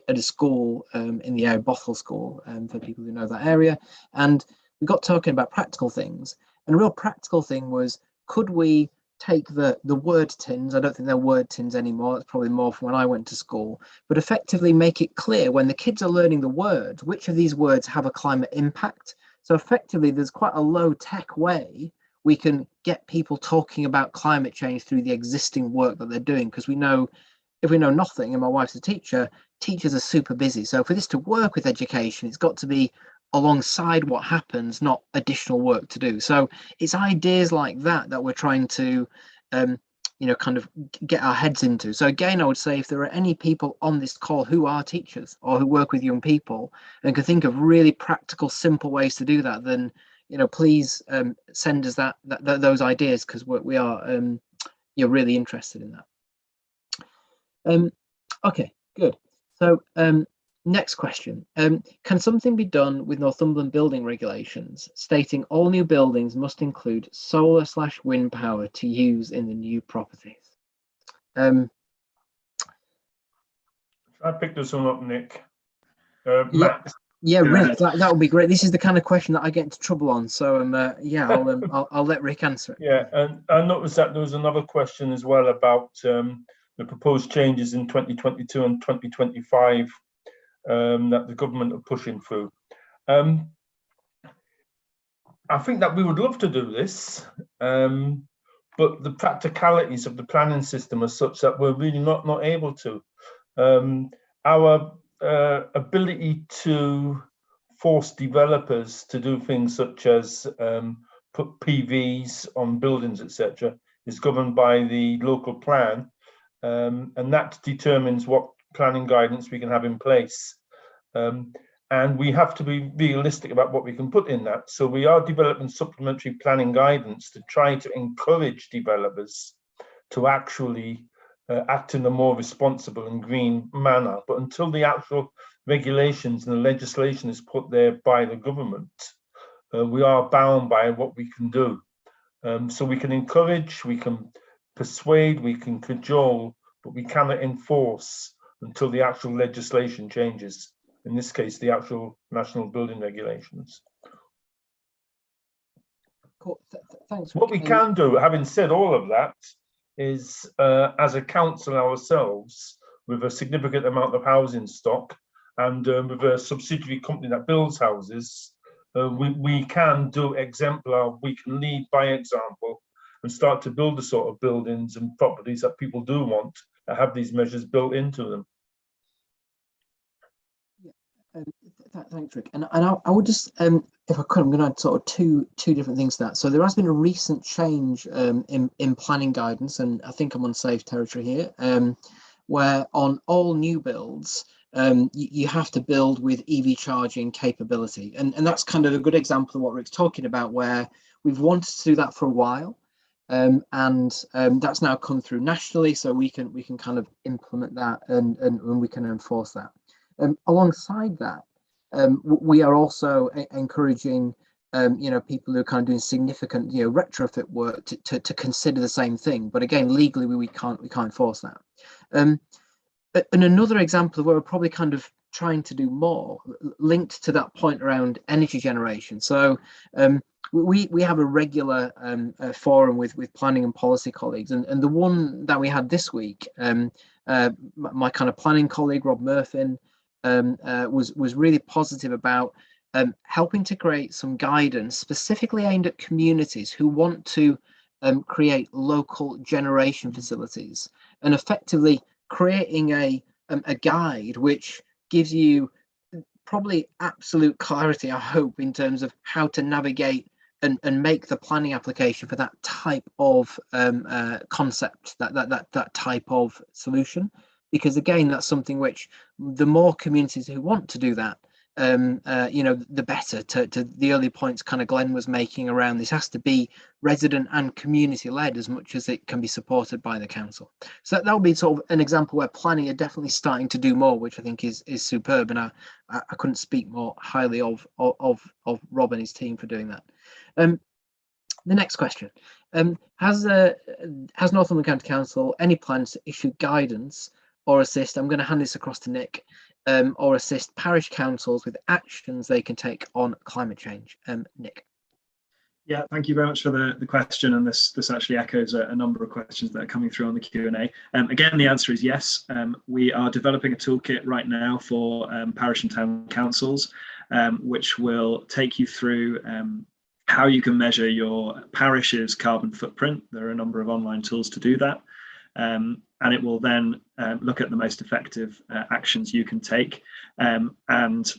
a school in the area, Bothell School, for people who know that area, and we got talking about practical things. And a real practical thing was, could we take the word tins? I don't think they're word tins anymore. It's probably more from when I went to school, but effectively make it clear when the kids are learning the words, which of these words have a climate impact. So effectively, there's quite a low tech way we can get people talking about climate change through the existing work that they're doing, because we know, if we know nothing, and my wife's a teacher, teachers are super busy. So for this to work with education, it's got to be alongside what happens, not additional work to do. So it's ideas like that that we're trying to kind of get our heads into. So again, I would say, if there are any people on this call who are teachers or who work with young people and can think of really practical, simple ways to do that, then please send us those ideas, because we are really interested in that. Okay, good. So next question. Can something be done with Northumberland building regulations stating all new buildings must include solar/wind power to use in the new properties? I picked this one up, Nick. Matt. Yeah, Rick, that would be great. This is the kind of question that I get into trouble on. So I'll let Rick answer it. Yeah, and I noticed that there was another question as well about the proposed changes in 2022 and 2025 that the government are pushing through. I think that we would love to do this, but the practicalities of the planning system are such that we're really not able to. Our ability to force developers to do things such as put PVs on buildings, etc., is governed by the local plan, and that determines what planning guidance we can have in place. And we have to be realistic about what we can put in that. So we are developing supplementary planning guidance to try to encourage developers to actually act in a more responsible and green manner. But until the actual regulations and the legislation is put there by the government, we are bound by what we can do. So we can encourage, we can persuade, we can cajole, but we cannot enforce until the actual legislation changes. In this case, the actual national building regulations. Cool. Thanks. What we can do, having said all of that, is as a council ourselves, with a significant amount of housing stock and with a subsidiary company that builds houses, we can do exemplar, we can lead by example and start to build the sort of buildings and properties that people do want that have these measures built into them. Thanks, Rick. And I would just, if I could, I'm going to add sort of two different things to that. So there has been a recent change in planning guidance, and I think I'm on safe territory here, where on all new builds, you have to build with EV charging capability, and that's kind of a good example of what Rick's talking about, where we've wanted to do that for a while, and that's now come through nationally, so we can kind of implement that and we can enforce that. Alongside that, we are also encouraging people who are kind of doing significant retrofit work to consider the same thing, but again, legally we can't enforce that. And another example of where we're probably kind of trying to do more, linked to that point around energy generation. So we have a regular forum with planning and policy colleagues, and the one that we had this week, my kind of planning colleague Rob Murphin was really positive about helping to create some guidance specifically aimed at communities who want to create local generation facilities, and effectively creating a guide which gives you probably absolute clarity, I hope, in terms of how to navigate and make the planning application for that type of concept, that type of solution. Because again, that's something which the more communities who want to do that, the better. To the early points kind of Glenn was making around, this has to be resident and community led as much as it can be supported by the council. So that would be sort of an example where planning are definitely starting to do more, which I think is superb, and I couldn't speak more highly of Rob and his team for doing that. The next question, has Northumberland County Council any plans to issue guidance or assist, I'm going to hand this across to Nick, or assist parish councils with actions they can take on climate change? Nick. Yeah, thank you very much for the question, and this actually echoes a number of questions that are coming through on the Q&A. Again, the answer is yes. We are developing a toolkit right now for parish and town councils, which will take you through how you can measure your parish's carbon footprint. There are a number of online tools to do that. And it will then look at the most effective actions you can take. And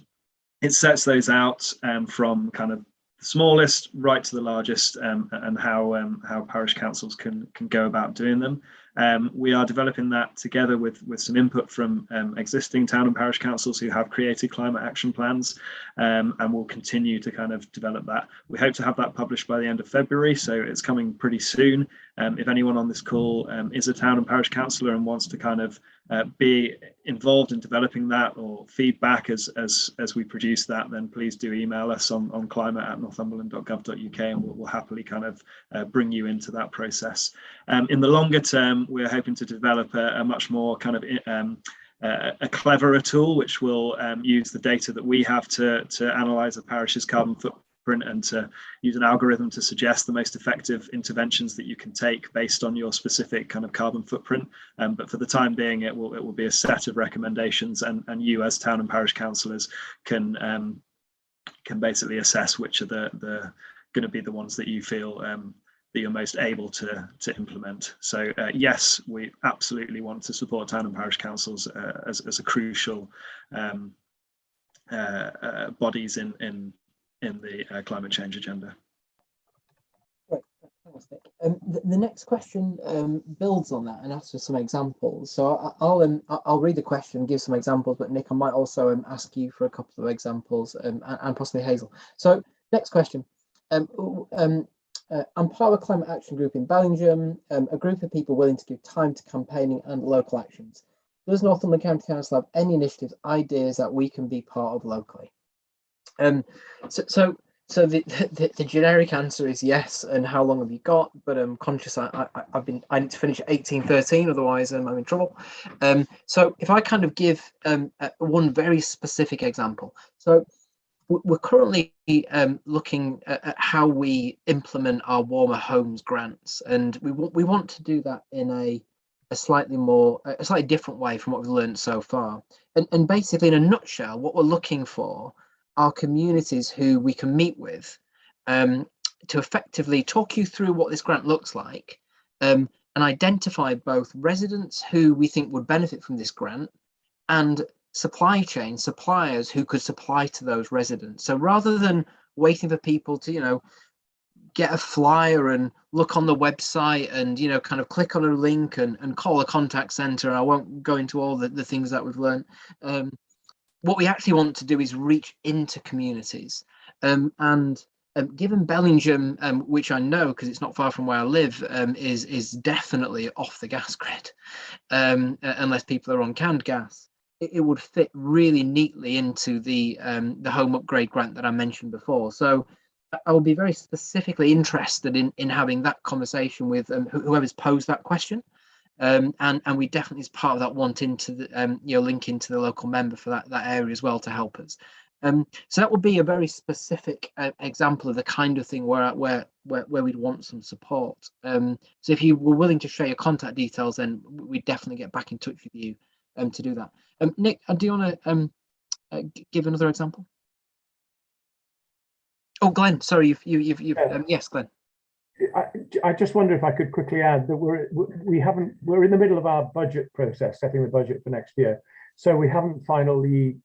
it sets those out from kind of the smallest right to the largest, and how parish councils can go about doing them. We are developing that together with some input from existing town and parish councils who have created climate action plans, and we'll continue to kind of develop that. We hope to have that published by the end of February, so it's coming pretty soon. If anyone on this call is a town and parish councillor and wants to kind of be involved in developing that or feedback as we produce that, then please do email us on climate@northumberland.gov.uk, and we'll happily kind of bring you into that process. In the longer term, we're hoping to develop a much more kind of a cleverer tool, which will use the data that we have to analyse a parish's carbon footprint and to use an algorithm to suggest the most effective interventions that you can take based on your specific kind of carbon footprint. But for the time being, it will be a set of recommendations, and you as town and parish councillors can basically assess which are the going to be the ones that you feel that you're most able to implement. So yes, we absolutely want to support town and parish councils as a crucial bodies in the climate change agenda. Right, thanks, Nick. The next question builds on that and asks for some examples. So I'll read the question, give some examples, but Nick, I might also ask you for a couple of examples, and possibly Hazel. So next question. I'm part of a climate action group in Bellingham, a group of people willing to give time to campaigning and local actions. Does Northumberland County Council have any initiatives, ideas that we can be part of locally? So the generic answer is yes. And how long have you got? But I'm conscious I need to finish at 18:13, otherwise I'm in trouble. So if I kind of give one very specific example. So we're currently looking at how we implement our warmer homes grants, and we want to do that in a slightly different way from what we've learned so far. And basically, in a nutshell, what we're looking for are communities who we can meet with to effectively talk you through what this grant looks like, and identify both residents who we think would benefit from this grant and supply chain suppliers who could supply to those residents. So rather than waiting for people to, you know, get a flyer and look on the website and, you know, kind of click on a link and call a contact center, I won't go into all the things that we've learned. What we actually want to do is reach into communities. Given Bellingham, which I know because it's not far from where I live, is definitely off the gas grid, unless people are on canned gas, it would fit really neatly into the home upgrade grant that I mentioned before. So I would be very specifically interested in having that conversation with whoever's posed that question. And we definitely, as part of that, want into the you know, link into the local member for that area as well to help us. So that would be a very specific example of the kind of thing where we'd want some support. So if you were willing to share your contact details, then we'd definitely get back in touch with you to do that. Nick, do you want to give another example? Oh, Glenn, sorry, yes, Glenn. I just wonder if I could quickly add that we're in the middle of our budget process, setting the budget for next year. So we haven't finally,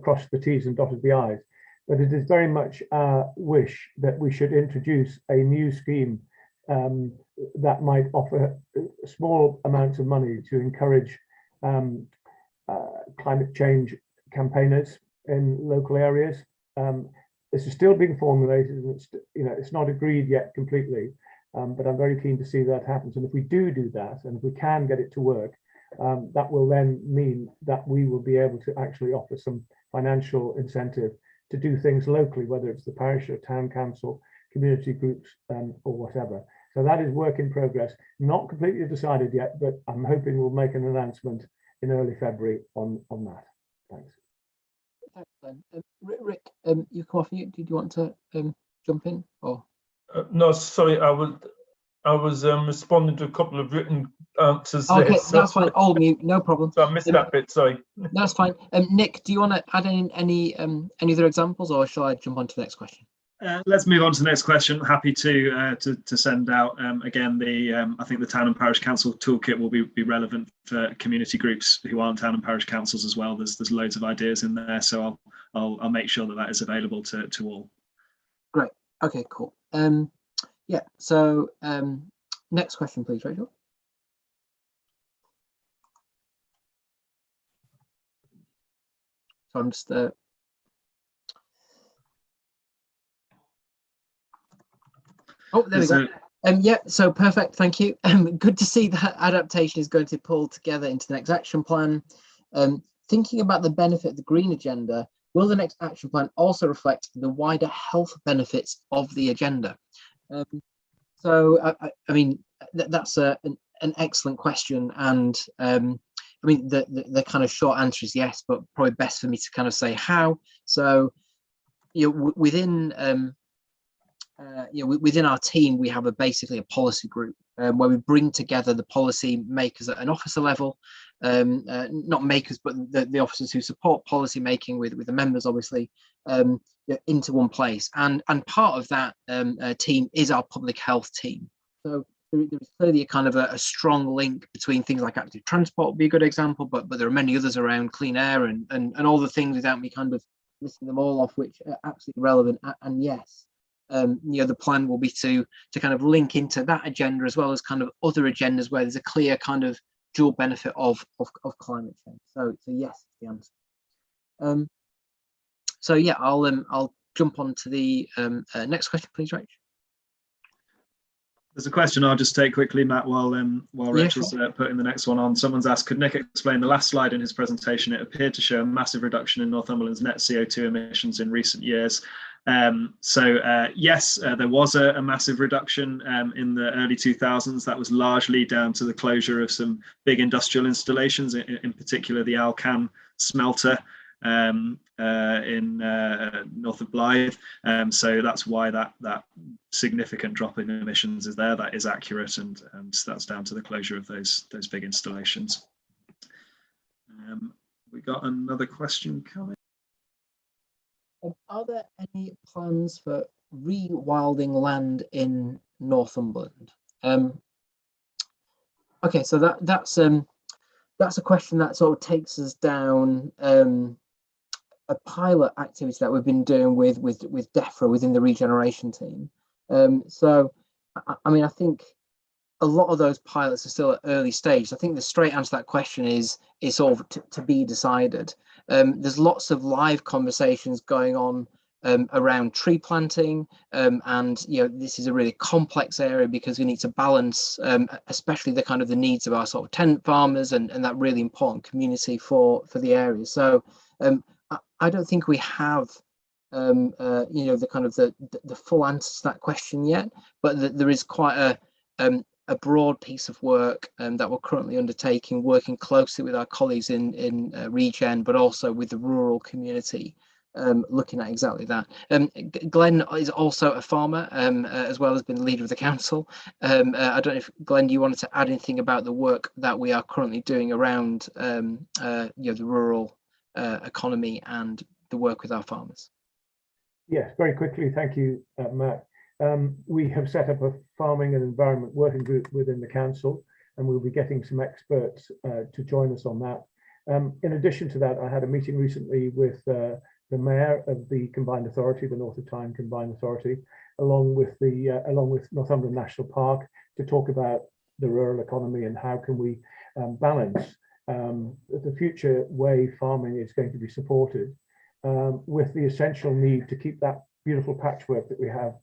crossed the T's and dotted the I's, but it is very much our wish that we should introduce a new scheme that might offer small amounts of money to encourage climate change campaigners in local areas. This is still being formulated, and it's not agreed yet completely, but I'm very keen to see that happens. And if we do that, and if we can get it to work, that will then mean that we will be able to actually offer some financial incentive to do things locally, whether it's the parish or town council, community groups, or whatever. So that is work in progress, not completely decided yet, but I'm hoping we'll make an announcement in early February on that. Thanks. Thanks, Glenn. Rick, you come off mute. Did you want to jump in? Or no, sorry, I was responding to a couple of written answers. Okay, there, so, that's fine. I'll mute, no problem. So I missed that bit. Sorry. That's fine. Nick, do you want to add any other examples, or shall I jump on to the next question? Let's move on to the next question. Happy to send out again I think the town and parish council toolkit will be relevant for community groups who aren't town and parish councils as well. There's loads of ideas in there, so I'll make sure that is available to all. Great. Okay. Cool. Yeah. So next question, please, Rachel. So I'm just oh, there we go. Yeah, so perfect, thank you. Good to see that adaptation is going to pull together into the next action plan. Thinking about the benefit of the green agenda, will the next action plan also reflect the wider health benefits of the agenda? So, I mean, that's an excellent question. And I mean, the kind of short answer is yes, but probably best for me to kind of say how. So, within within our team, we have basically a policy group where we bring together the policy makers at an officer level, not makers, but the officers who support policy making with the members, obviously, into one place. And part of that team is our public health team. So there is clearly a kind of a strong link between things like active transport would be a good example, but there are many others around clean air and all the things without me kind of listing them all off, which are absolutely relevant. And yes, the plan will be to kind of link into that agenda as well as kind of other agendas where there's a clear kind of dual benefit of climate change. So yes, the answer. So yeah, I'll jump on to the next question, please, Rach. There's a question I'll just take quickly, Matt, while Rachel's putting the next one on. Someone's asked, could Nick explain the last slide in his presentation? It appeared to show a massive reduction in Northumberland's net CO2 emissions in recent years. Yes, there was a massive reduction in the early 2000s. That was largely down to the closure of some big industrial installations, in particular the Alcan smelter in north of Blythe. So that's why that significant drop in emissions is there. That is accurate, and that's down to the closure of those big installations. We got another question coming. Are there any plans for rewilding land in Northumberland? Okay, so that's that's a question that sort of takes us down a pilot activity that we've been doing with DEFRA within the regeneration team. So, I mean, I think a lot of those pilots are still at early stage. I think the straight answer to that question is sort of to be decided. There's lots of live conversations going on around tree planting, and this is a really complex area because we need to balance, especially the kind of the needs of our sort of tenant farmers and that really important community for the area. So I don't think we have the kind of the full answer to that question yet, but there is quite a broad piece of work that we're currently undertaking, working closely with our colleagues in Regen, but also with the rural community, looking at exactly that. Glen is also a farmer, as well as being the leader of the council. I don't know if, Glen, do you wanted to add anything about the work that we are currently doing around the rural economy and the work with our farmers? Yes, very quickly. Thank you, Matt. We have set up a farming and environment working group within the council, and we'll be getting some experts to join us on that. In addition to that, I had a meeting recently with the mayor of the combined authority, the North of Tyne combined authority, along with Northumberland National Park, to talk about the rural economy and how can we balance the future way farming is going to be supported with the essential need to keep that beautiful patchwork that we have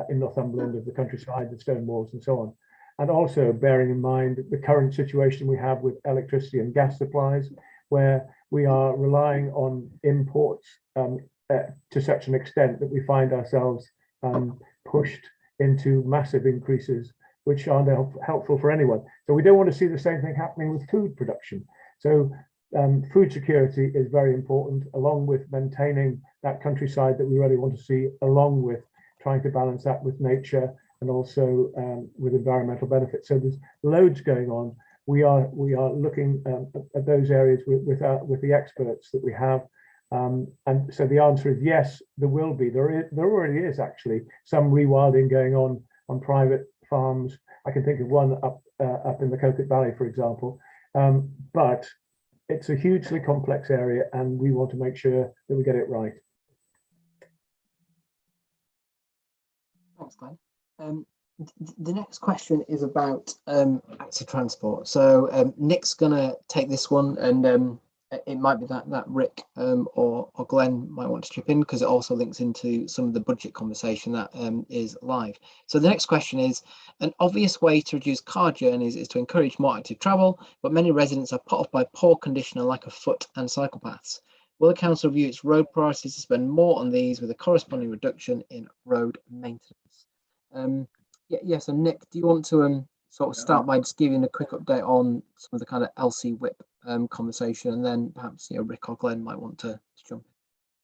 in Northumberland of the countryside, the stone walls and so on. And also bearing in mind the current situation we have with electricity and gas supplies, where we are relying on imports to such an extent that we find ourselves pushed into massive increases, which aren't helpful for anyone. So we don't want to see the same thing happening with food production. So food security is very important, along with maintaining that countryside that we really want to see, along with trying to balance that with nature and also with environmental benefits. So there's loads going on. We are looking at those areas with the experts that we have, and so the answer is yes, there will be. There already is actually some rewilding going on private farms. I can think of one up in the Coquet Valley, for example, but it's a hugely complex area, and we want to make sure that we get it right. Thanks, Glenn. The next question is about active transport. So Nick's gonna take this one, and it might be that Rick or Glenn might want to chip in, because it also links into some of the budget conversation that is live. So the next question is, an obvious way to reduce car journeys is to encourage more active travel, but many residents are put off by poor condition and lack of foot and cycle paths. Will the council review its road priorities to spend more on these with a corresponding reduction in road maintenance? So Nick, do you want to sort of start by just giving a quick update on some of the kind of LC whip conversation, and then perhaps Rick or Glenn might want to jump in?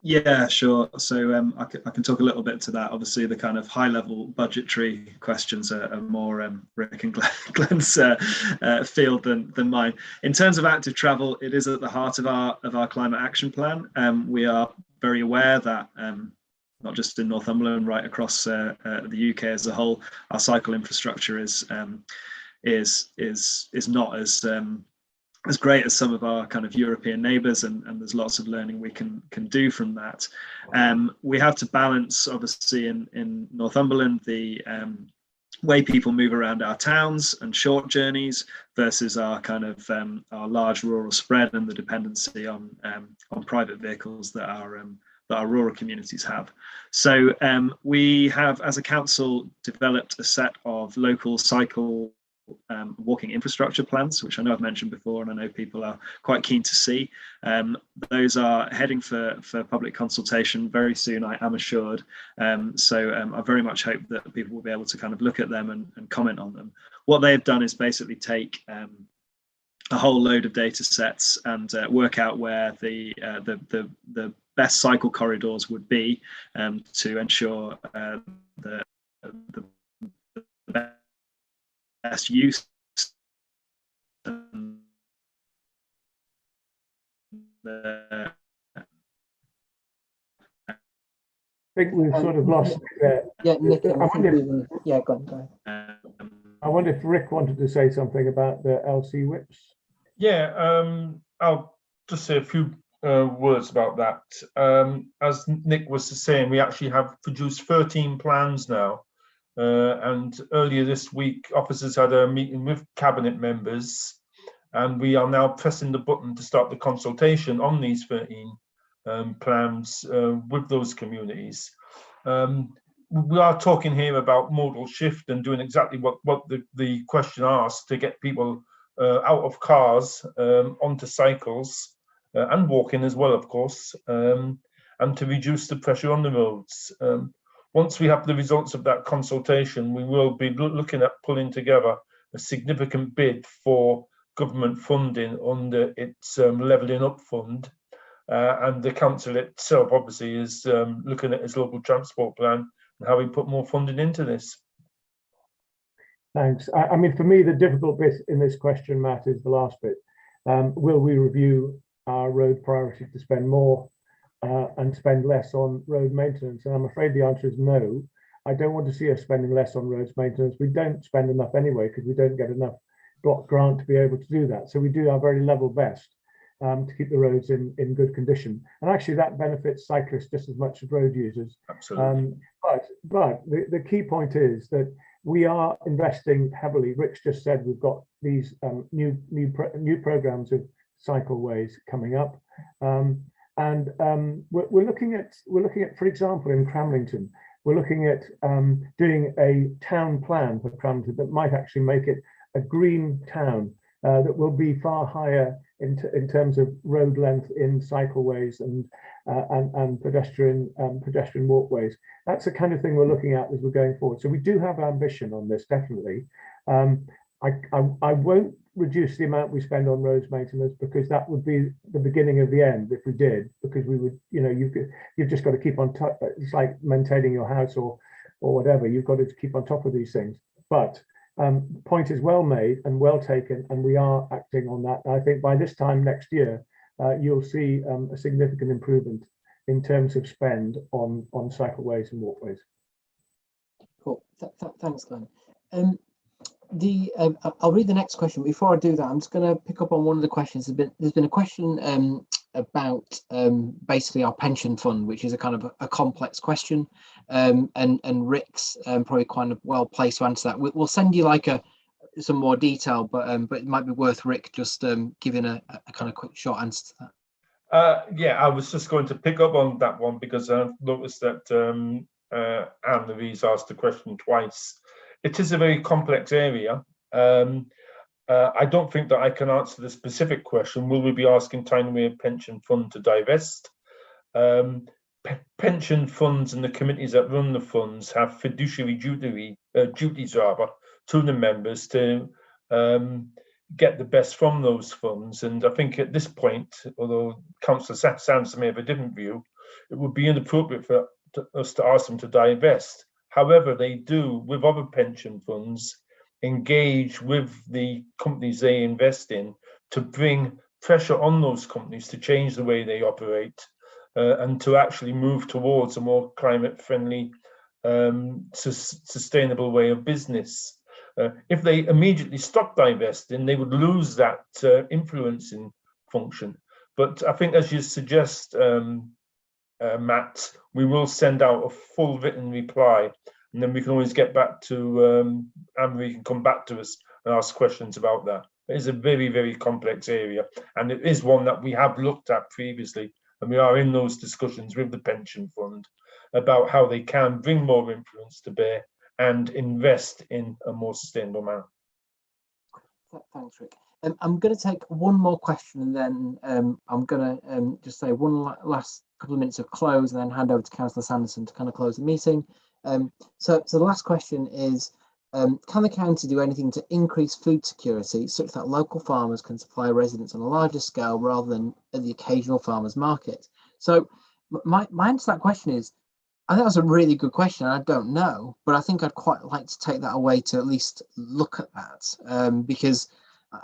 Yeah, sure. So I can talk a little bit to that. Obviously, the kind of high-level budgetary questions are more Rick and Glenn's field than mine. In terms of active travel, it is at the heart of our climate action plan. We are very aware that not just in Northumberland, right across the UK as a whole, our cycle infrastructure is not as great as some of our kind of European neighbours, and there's lots of learning we can do from that. We have to balance, obviously, in Northumberland, the way people move around our towns and short journeys versus our kind of our large rural spread and the dependency on private vehicles that our rural communities have. So we have, as a council, developed a set of local cycle walking infrastructure plans, which I know I've mentioned before, and I know people are quite keen to see. Those are heading for public consultation very soon, I am assured. So I very much hope that people will be able to kind of look at them and comment on them. What they've done is basically take a whole load of data sets and work out where the best cycle corridors would be to ensure the best use. I think we've sort of lost. Yeah, Nick. Go on. I wonder if Rick wanted to say something about the LC whips. Yeah, I'll just say a few words about that. As Nick was saying, we actually have produced 13 plans now. And earlier this week, officers had a meeting with cabinet members, and we are now pressing the button to start the consultation on these 13 plans with those communities. We are talking here about modal shift and doing exactly what the question asks, to get people out of cars onto cycles and walking as well, of course, and to reduce the pressure on the roads. Once we have the results of that consultation, we will be looking at pulling together a significant bid for government funding under its levelling up fund. And the council itself obviously is looking at its local transport plan and how we put more funding into this. Thanks. I mean, for me, the difficult bit in this question, Matt, is the last bit. Will we review our road priority to spend more and spend less on road maintenance? And I'm afraid the answer is no. I don't want to see us spending less on roads maintenance. We don't spend enough anyway, because we don't get enough block grant to be able to do that. So we do our very level best to keep the roads in good condition. And actually that benefits cyclists just as much as road users. Absolutely. But the key point is that we are investing heavily. Rich just said we've got these new programs of cycleways coming up. We're looking at, for example, in Cramlington, we're looking at doing a town plan for Cramlington that might actually make it a green town that will be far higher in terms of road length in cycleways and pedestrian walkways. That's the kind of thing we're looking at as we're going forward. So we do have ambition on this, definitely. I won't reduce the amount we spend on roads maintenance, because that would be the beginning of the end if we did, because we would, you know, you've just got to keep on top. It's like maintaining your house or whatever. You've got to keep on top of these things. But point is well made and well taken, and we are acting on that. And I think by this time next year, you'll see a significant improvement in terms of spend on cycleways and walkways. Cool. Thanks, Glenn. I'll read the next question. Before I do that, I'm just going to pick up on one of the questions. There's been a question about basically our pension fund, which is a kind of a complex question, and Rick's probably kind of well placed to answer that. We'll send you like some more detail, but it might be worth Rick just giving a kind of quick short answer to that. Yeah, I was just going to pick up on that one, because I've noticed that Anne-Louise asked the question twice. It is a very complex area. I don't think that I can answer the specific question. Will we be asking Tyne Pension Fund to divest? Pension funds and the committees that run the funds have fiduciary duties to the members to get the best from those funds. And I think at this point, although Councillor Sanderson may have a different view, it would be inappropriate for us to ask them to divest. However, they do, with other pension funds, engage with the companies they invest in to bring pressure on those companies to change the way they operate and to actually move towards a more climate-friendly, sustainable way of business. If they immediately stop divesting, they would lose that influencing function. But I think, as you suggest, Matt, we will send out a full written reply, and then we can always get back to Anne-Marie can come back to us and ask questions about that. It is a very, very complex area, and it is one that we have looked at previously, and we are in those discussions with the pension fund about how they can bring more influence to bear and invest in a more sustainable manner. Thanks, Rick. I'm going to take one more question, and then I'm going to just say one last couple of minutes of close, and then hand over to Councillor Sanderson to kind of close the meeting. So the last question is, can the county do anything to increase food security such that local farmers can supply residents on a larger scale rather than at the occasional farmers market? So my answer to that question is, I think that's a really good question. I don't know, but I think I'd quite like to take that away to at least look at that, because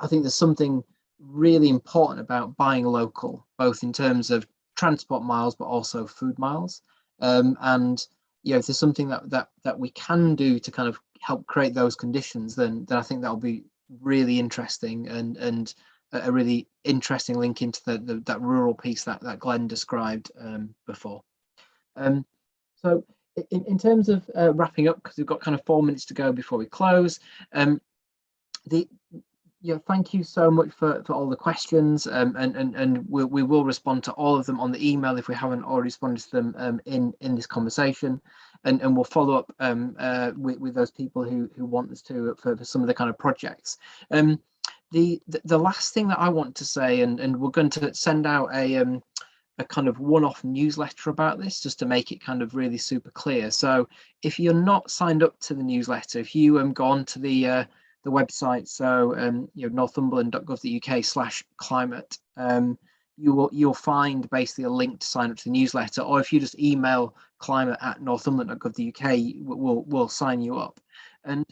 I think there's something really important about buying local, both in terms of transport miles, but also food miles. And you know, if there's something that we can do to kind of help create those conditions, then I think that'll be really interesting and a really interesting link into that rural piece that Glenn described before. So in terms of wrapping up, because we've got kind of 4 minutes to go before we close, thank you so much for all the questions, and we will respond to all of them on the email if we haven't already responded to them in this conversation, and we'll follow up with those people who want us to for some of the kind of projects. The last thing that I want to say, and we're going to send out a kind of one-off newsletter about this, just to make it kind of really super clear. So if you're not signed up to the newsletter, if you go on to the website, so northumberland.gov.uk/climate, you'll find basically a link to sign up to the newsletter, or if you just email climate@northumberland.gov.uk, we'll sign you up. And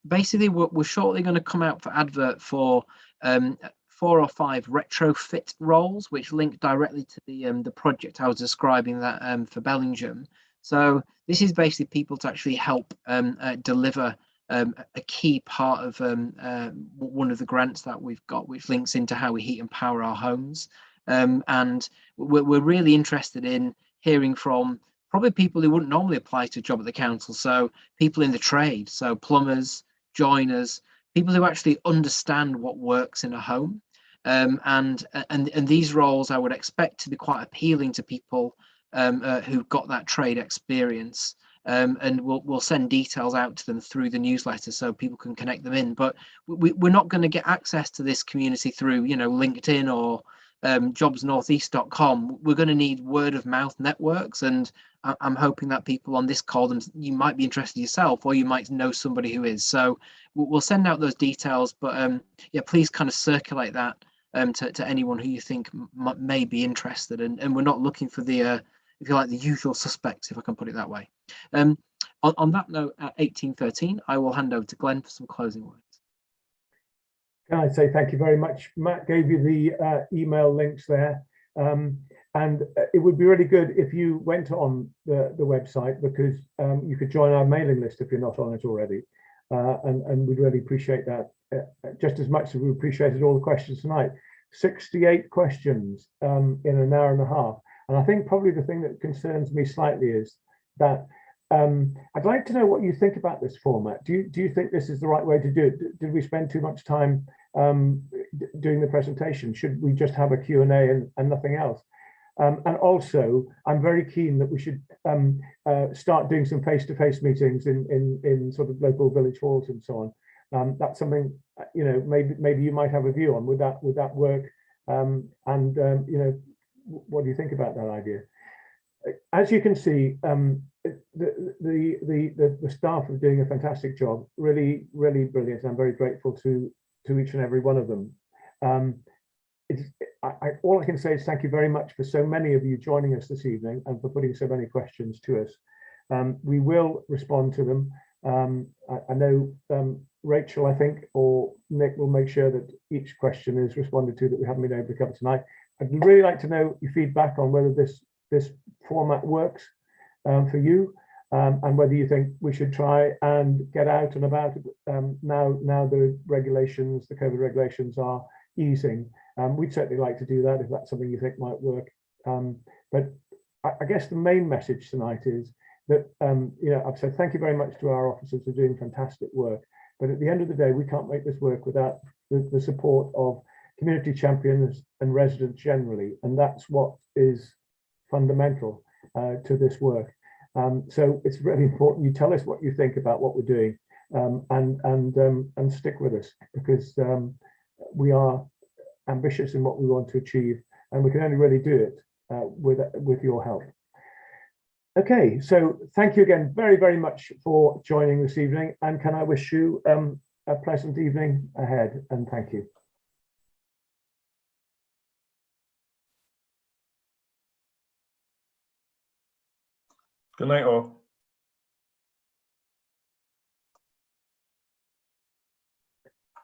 basically we're shortly going to come out for advert for 4 or 5 retrofit roles, which link directly to the project I was describing that for Bellingham. So this is basically people to actually help deliver a key part of one of the grants that we've got, which links into how we heat and power our homes. And we're really interested in hearing from probably people who wouldn't normally apply to a job at the council. So people in the trade, so plumbers, joiners, people who actually understand what works in a home. And these roles I would expect to be quite appealing to people who've got that trade experience. And we'll send details out to them through the newsletter so people can connect them in. But we're not going to get access to this community through, LinkedIn or jobsnortheast.com. We're going to need word of mouth networks, and I'm hoping that people on this call, you might be interested yourself, or you might know somebody who is. So we'll send out those details, but please kind of circulate that to anyone who you think may be interested. And we're not looking for the if you like, the usual suspects, if I can put it that way. On that note, at 18:13, I will hand over to Glenn for some closing words. Can I say thank you very much? Matt gave you the email links there. And it would be really good if you went on the website, because you could join our mailing list if you're not on it already. And we'd really appreciate that just as much as we appreciated all the questions tonight. 68 questions in an hour and a half. And I think probably the thing that concerns me slightly is that I'd like to know what you think about this format. Do you think this is the right way to do it? Did we spend too much time doing the presentation? Should we just have a Q&A and nothing else? And also, I'm very keen that we should start doing some face-to-face meetings in sort of local village halls and so on. That's something, maybe you might have a view on. Would that work? What do you think about that idea? As you can see, the staff are doing a fantastic job. Really, really brilliant. I'm very grateful to each and every one of them. All I can say is thank you very much for so many of you joining us this evening and for putting so many questions to us. We will respond to them. I know Rachel, I think, or Nick will make sure that each question is responded to that we haven't been able to cover tonight. I'd really like to know your feedback on whether this format works for you, and whether you think we should try and get out and about now the regulations, the COVID regulations are easing. We'd certainly like to do that if that's something you think might work. But I guess the main message tonight is that I've said thank you very much to our officers for doing fantastic work. But at the end of the day, we can't make this work without the support of community champions and residents generally, and that's what is fundamental to this work. So it's really important you tell us what you think about what we're doing, and stick with us, because we are ambitious in what we want to achieve, and we can only really do it with your help. Okay, so thank you again very, very much for joining this evening, and can I wish you a pleasant evening ahead, and thank you. Good night all.